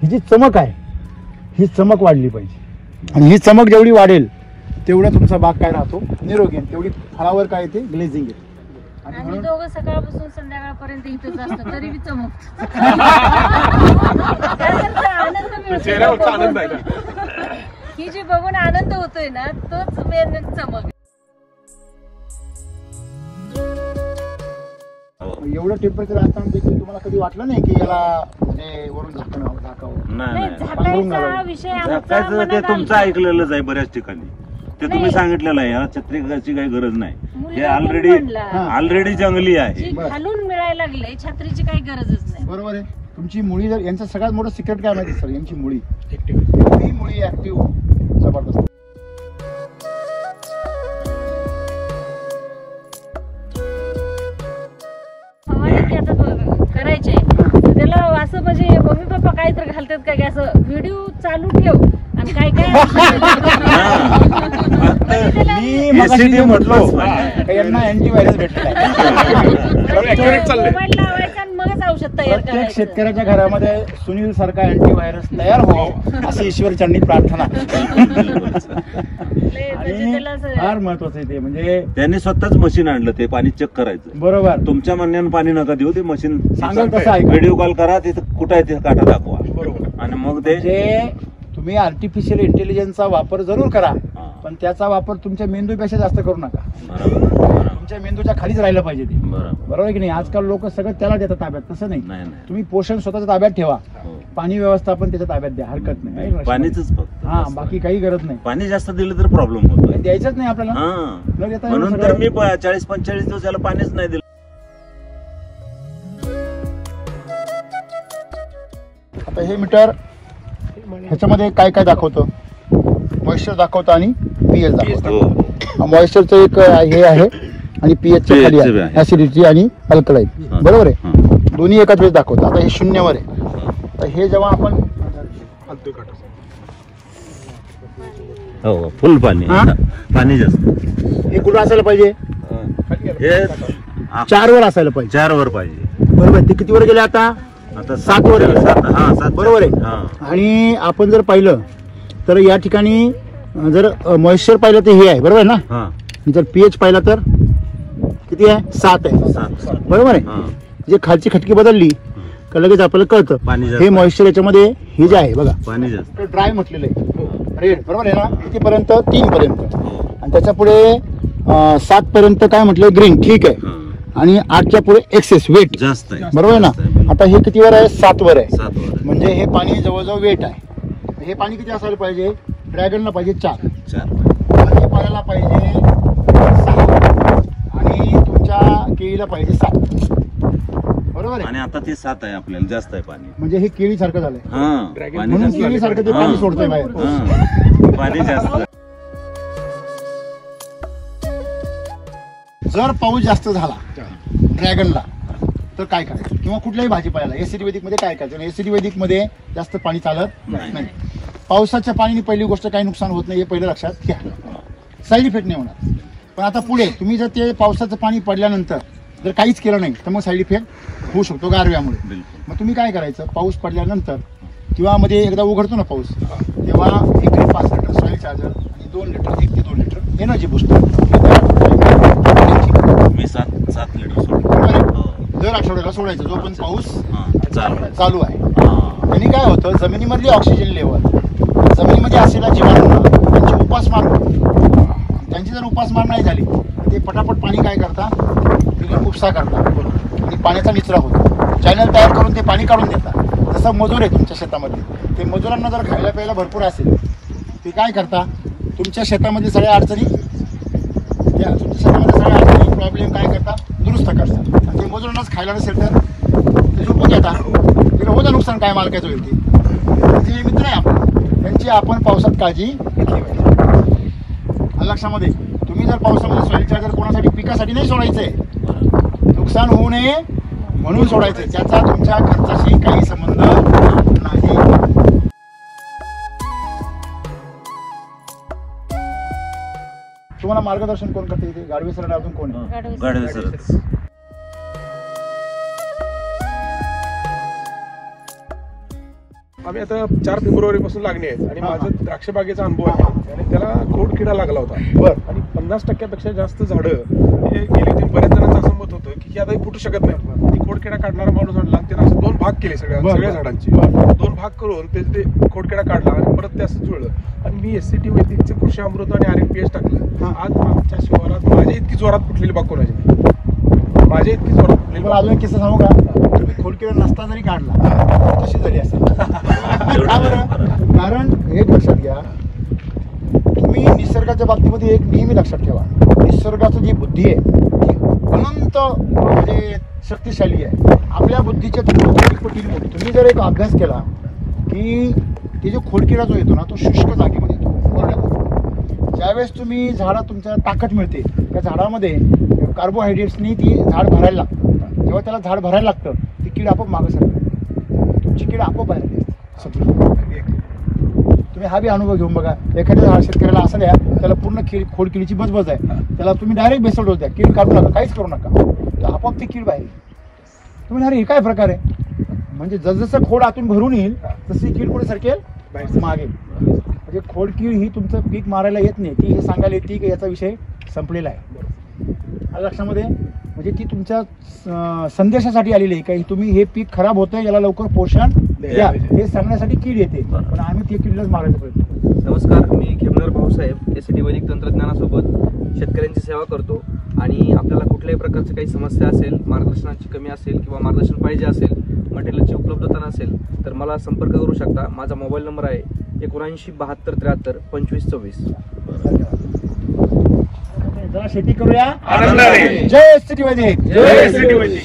ही जी चमक आहे ही चमक वाढली पाहिजे, आणि ही चमक जेवढी वाढेल तेवढा तुमचा बाग काय राहतो निरोगी, तेवढी फळावर काय येते ग्लेझिंग येते. आम्ही दोघं सकाळपासून संध्याकाळपर्यंत इथंच असतो, तरी बी चमकतो. आनंद आहे. ही जी बघून आनंद होतोय ना, तोच मेन चमक. एवढं टेम्परेचर असताना देखील तुम्हाला कधी वाटलं नाही की याला म्हणजे वरून झाकावं? झाकायचा विषय झाकायचं ते तुमचं ऐकलेलंच आहे बऱ्याच ठिकाणी, ते तुम्ही सांगितलेलं आहे. याला छत्रीची काही गरज नाही, हे ऑलरेडी जंगली आहे. खालून मिळायला यायला लागले छत्रीची काही गरजच नाही. बरोबर आहे. तुमची मुळी जर, यांचं सगळ्यात मोठं सिक्रेट काय माहिती सर, यांची मुळी ती मुळी ऍक्टिव्ह जबरदस्त. करायचे त्याला असं म्हणजे मम्मी पप्पा काय तर घालतात काय असं व्हिडिओ चालू ठेव आणि काय काय मी मगाशी म्हटलो यांना अँटीव्हायरस भेटलाय. मोबाईल लावायचा आणि मगच औषध तयार प्रत्येक करायचं. शेतकऱ्याच्या घरामध्ये सुनील सारखा अँटीव्हायरस तयार हो अशी ईश्वर चरणी प्रार्थना. फार महत्वाचं आहे ते. म्हणजे त्यांनी स्वतःच मशीन आणलं ते पाणी चेक करायचं. बरोबर. तुमच्या म्हणण्यानं पाणी नका देऊ, ते मशीन सांगाल तसं ऐका. व्हिडिओ कॉल करा, तिथं कुठं आहे ते काटा दाखवा. बरोबर. आणि मग ते जे तुम्ही आर्टिफिशियल इंटेलिजन्सचा वापर जरूर करा, पण त्याचा वापर तुमच्या मेंदूपेक्षा जास्त करू नका. तुमच्या मेंदूच्या खालीच राहिलं पाहिजे ते. बरोबर की नाही. आजकाल लोक सगळं त्याला देतात ताब्यात. तसं नाही. तुम्ही पोषण स्वतःच्या ताब्यात ठेवा, पाणी व्यवस्थापन त्याच्या ताब्यात द्या, हरकत नाही. पाणीच फक्त. हा, बाकी काही गरज नाही. पाणी जास्त दिलं तर प्रॉब्लेम होतो. द्यायचंच नाही आपल्याला. म्हणून तर मी 40-45 दिवस याला पाणीच नाही दिलं. आता हे मीटर ह्याच्यामध्ये काय काय दाखवतं, मॉइश्चर दाखवतं आणि पीएच दाखवतं. मॉइश्चरचं एक हे आहे आणि पीएच खाली आहे, ऍसिडिटी आणि अल्कलाईन. बरोबर आहे. दोन्ही एकाच वेळेस दाखवतं. आता हे शून्यावर आहे. तर हे जेव्हा आपण हो फुल पाणी, पाणी जास्त हे कुठं असायला पाहिजे, हे 4 वर असायला पाहिजे. 4 वर पाहिजे. बरोबर. ते किती वर गेले आता 7 वर गेले. 7 बरोबर आहे. आणि आपण जर पाहिलं तर या ठिकाणी जर मॉइश्चर पाहिलं तर हे आहे. बरोबर आहे ना. जर पीएच पाहिला तर किती आहे, 7 आहे. बरोबर आहे. जे खालची खटकी बदलली का लगेच आपल्याला कळतं हे मॉइश्चर याच्यामध्ये हे जे आहे बघा, पाणी जास्त ड्राय म्हटलेलं आहे, रेड. बरोबर आहे ना. कितीपर्यंत, 3 पर्यंत. आणि त्याच्या पुढे 7 पर्यंत काय म्हटलं, ग्रीन. ठीक आहे. आणि 8च्या पुढे एक्सेस वेट जास्त आहे. बरोबर आहे ना. आता हे किती वर आहे, 7 वर आहे. 7 वर. म्हणजे हे पाणी जवळजवळ वेट आहे. हे पाणी किती असायला पाहिजे, ड्रॅगनला पाहिजे 4, आणि पाण्याला पाहिजे 6, आणि तुमच्या केळीला पाहिजे 7. बरोबर आहे. आणि आता ते 7 आहे, आपल्याला जास्त आहे पाणी. म्हणजे हे केळी सारखं झालंय. म्हणून पाणी केळी सारखं ते पाणी सोडतंय बाहेर. पाणी जास्त. जर पाऊस जास्त झाला ड्रॅगनला तर काय करायचं, किंवा कुठल्याही भाजीपाल्याला एसिडी वैदिक मध्ये काय करायचं. एसिडी वैदिक मध्ये जास्त पाणी चालत नाही. पावसाच्या पाण्याने पहिली गोष्ट काही नुकसान होत नाही, हे पहिलं लक्षात घ्या. साईड इफेक्ट नाही होणार. पण आता पुढे तुम्ही जर ते पावसाचं पाणी पडल्यानंतर जर काहीच केलं नाही तर मग साईड इफेक्ट होऊ शकतो गारव्यामुळे. मग तुम्ही काय करायचं, पाऊस पडल्यानंतर किंवा मध्ये एकदा उघडतो ना पाऊस, तेव्हा 1 ते 5 लिटर सॉइल चार्जर आणि 2 लिटर 1 ते 2 लिटर एनर्जी बुस्टर मी 7 लिटर सोडतो दर आठवड्याला सोडायचं, जो पण पाऊस चालू आहे. आणि काय होतं, जमिनीमधली ऑक्सिजन लेवल, जमिनीमध्ये असलेला जीवाणू त्यांची उपासमार होते. त्यांची जर उपासमार नाही झाली ते पटापट पाणी काय करतात, उपसा करतात आणि पाण्याचा निचरा होतो. चॅनल तयार करून ते पाणी काढून देतात. जसं मजूर आहे तुमच्या शेतामध्ये, ते मजुरांना जर खायला प्यायला भरपूर असेल ते काय करता, तुमच्या शेतामध्ये सगळ्या अडचणी प्रॉब्लेम काय करतात, दुरुस्त करतात. आणि ते मजुरांनाच खायला नसेल तर ते झोपून येतात. तिला होतं नुकसान काय मालकाचं होईल ते. जे मित्र आहे आपण त्यांची आपण पावसात काळजी घेतली पाहिजे. लक्षामध्ये तुम्ही जर पावसामध्ये सॉइल चार्जर कोणासाठी पिकासाठी नाही सोडायचंय, नुकसान होऊ नये म्हणून सोडायचंय. त्याचा तुमच्या खर्चाशी काही संबंध नाही. तुम्हाला मार्गदर्शन कोण करते इथे, गाडवे सर अजून कोण आहे? गाडवे सर. आम्ही आता 4 फेब्रुवारी पासून लागणे आहेत आणि माझा द्राक्ष बागेचा अनुभव आहे आणि त्याला खोडकिडा लागला होता. आणि 50% जास्त झाडं हे गेली होती. बऱ्याच जणांचं असं मत होतं की आता फुटू शकत नाही. खोडकिडा काढणारा माणूस आणला आणि त्यानं असं 2 भाग केले सगळ्या झाडांचे. 2 भाग करून ते खोडकिडा काढला आणि परत ते असं जुळलं. आणि मी SCT वैदिकचं कृषी अमृत आणि RNPS टाकलं. आज आमच्या शिवारात माझ्या इतकी जोरात फुटलेली बाग कोणाची नाही. माझ्या इतकी जोरात फुटलेली. अजून एक किस्सा सांगू का, तुम्ही खोडकिडा नसता जरी काढला तशी झाली असेल. कारण एक लक्षात घ्या, तुम्ही निसर्गाच्या बाबतीमध्ये एक नेहमी लक्षात ठेवा, निसर्गाची जी बुद्धी आहे ती अनंत म्हणजे शक्तिशाली आहे. आपल्या बुद्धीच्या पटीने तुम्ही जर एक अभ्यास केला की ते जो खोडकिडा जो येतो ना तो शुष्क जागेमध्ये येतो. ज्यावेळेस तुम्ही झाडात तुमच्या ताकद मिळते त्या झाडामध्ये कार्बोहायड्रेट्सनी ती झाड भरायला लागतं. जेव्हा त्याला झाड भरायला लागतं ती कीड आपोआप मागं सरकते, तुमची कीड आपोआप बाहेर येते. तुम्ही हा बी अनुभव घेऊन बघा. एखाद्या झाड शेतकऱ्याला असं द्या त्याला पूर्ण खोडकिडीची बजबज आहे, त्याला तुम्ही डायरेक्ट बेसल डोस द्या, कीड काढू नका, काहीच करू नका, तर आपोआप ती कीड बाहेर. तुम्ही अरे हे काय प्रकार आहे, म्हणजे जसजसं खोड आतून भरून येईल तशी कीड कुठे सरकेल मागे. म्हणजे खोडकीड ही तुमचं पीक मारायला येत नाही, ती हे सांगायला येते की याचा विषय संपलेला आहे. लक्षामध्ये म्हणजे ती तुमच्या संदेशासाठी आलेली आहे की तुम्ही हे पीक खराब होतंय याला लवकर पोषण द्या हे सांगण्यासाठी कीड येते, पण आम्ही ते कीडलाच मारायचा प्रयत्न. नमस्कार, मी खेमनर भाऊसाहेब एसीटी वैदिक तंत्रज्ञानासोबत शेतकऱ्यांची सेवा करतो. आणि आपल्याला कुठल्याही प्रकारची काही समस्या असेल, मार्गदर्शनाची कमी असेल किंवा मार्गदर्शन पाहिजे असेल, मटेरियलची उपलब्धता नसेल तर मला संपर्क करू शकता. माझा मोबाईल नंबर आहे 79 72 73 25 24. जरा शेती करूया. आनंदाने. जय एसीटी वैदिक. जय एसीटी वैदिक.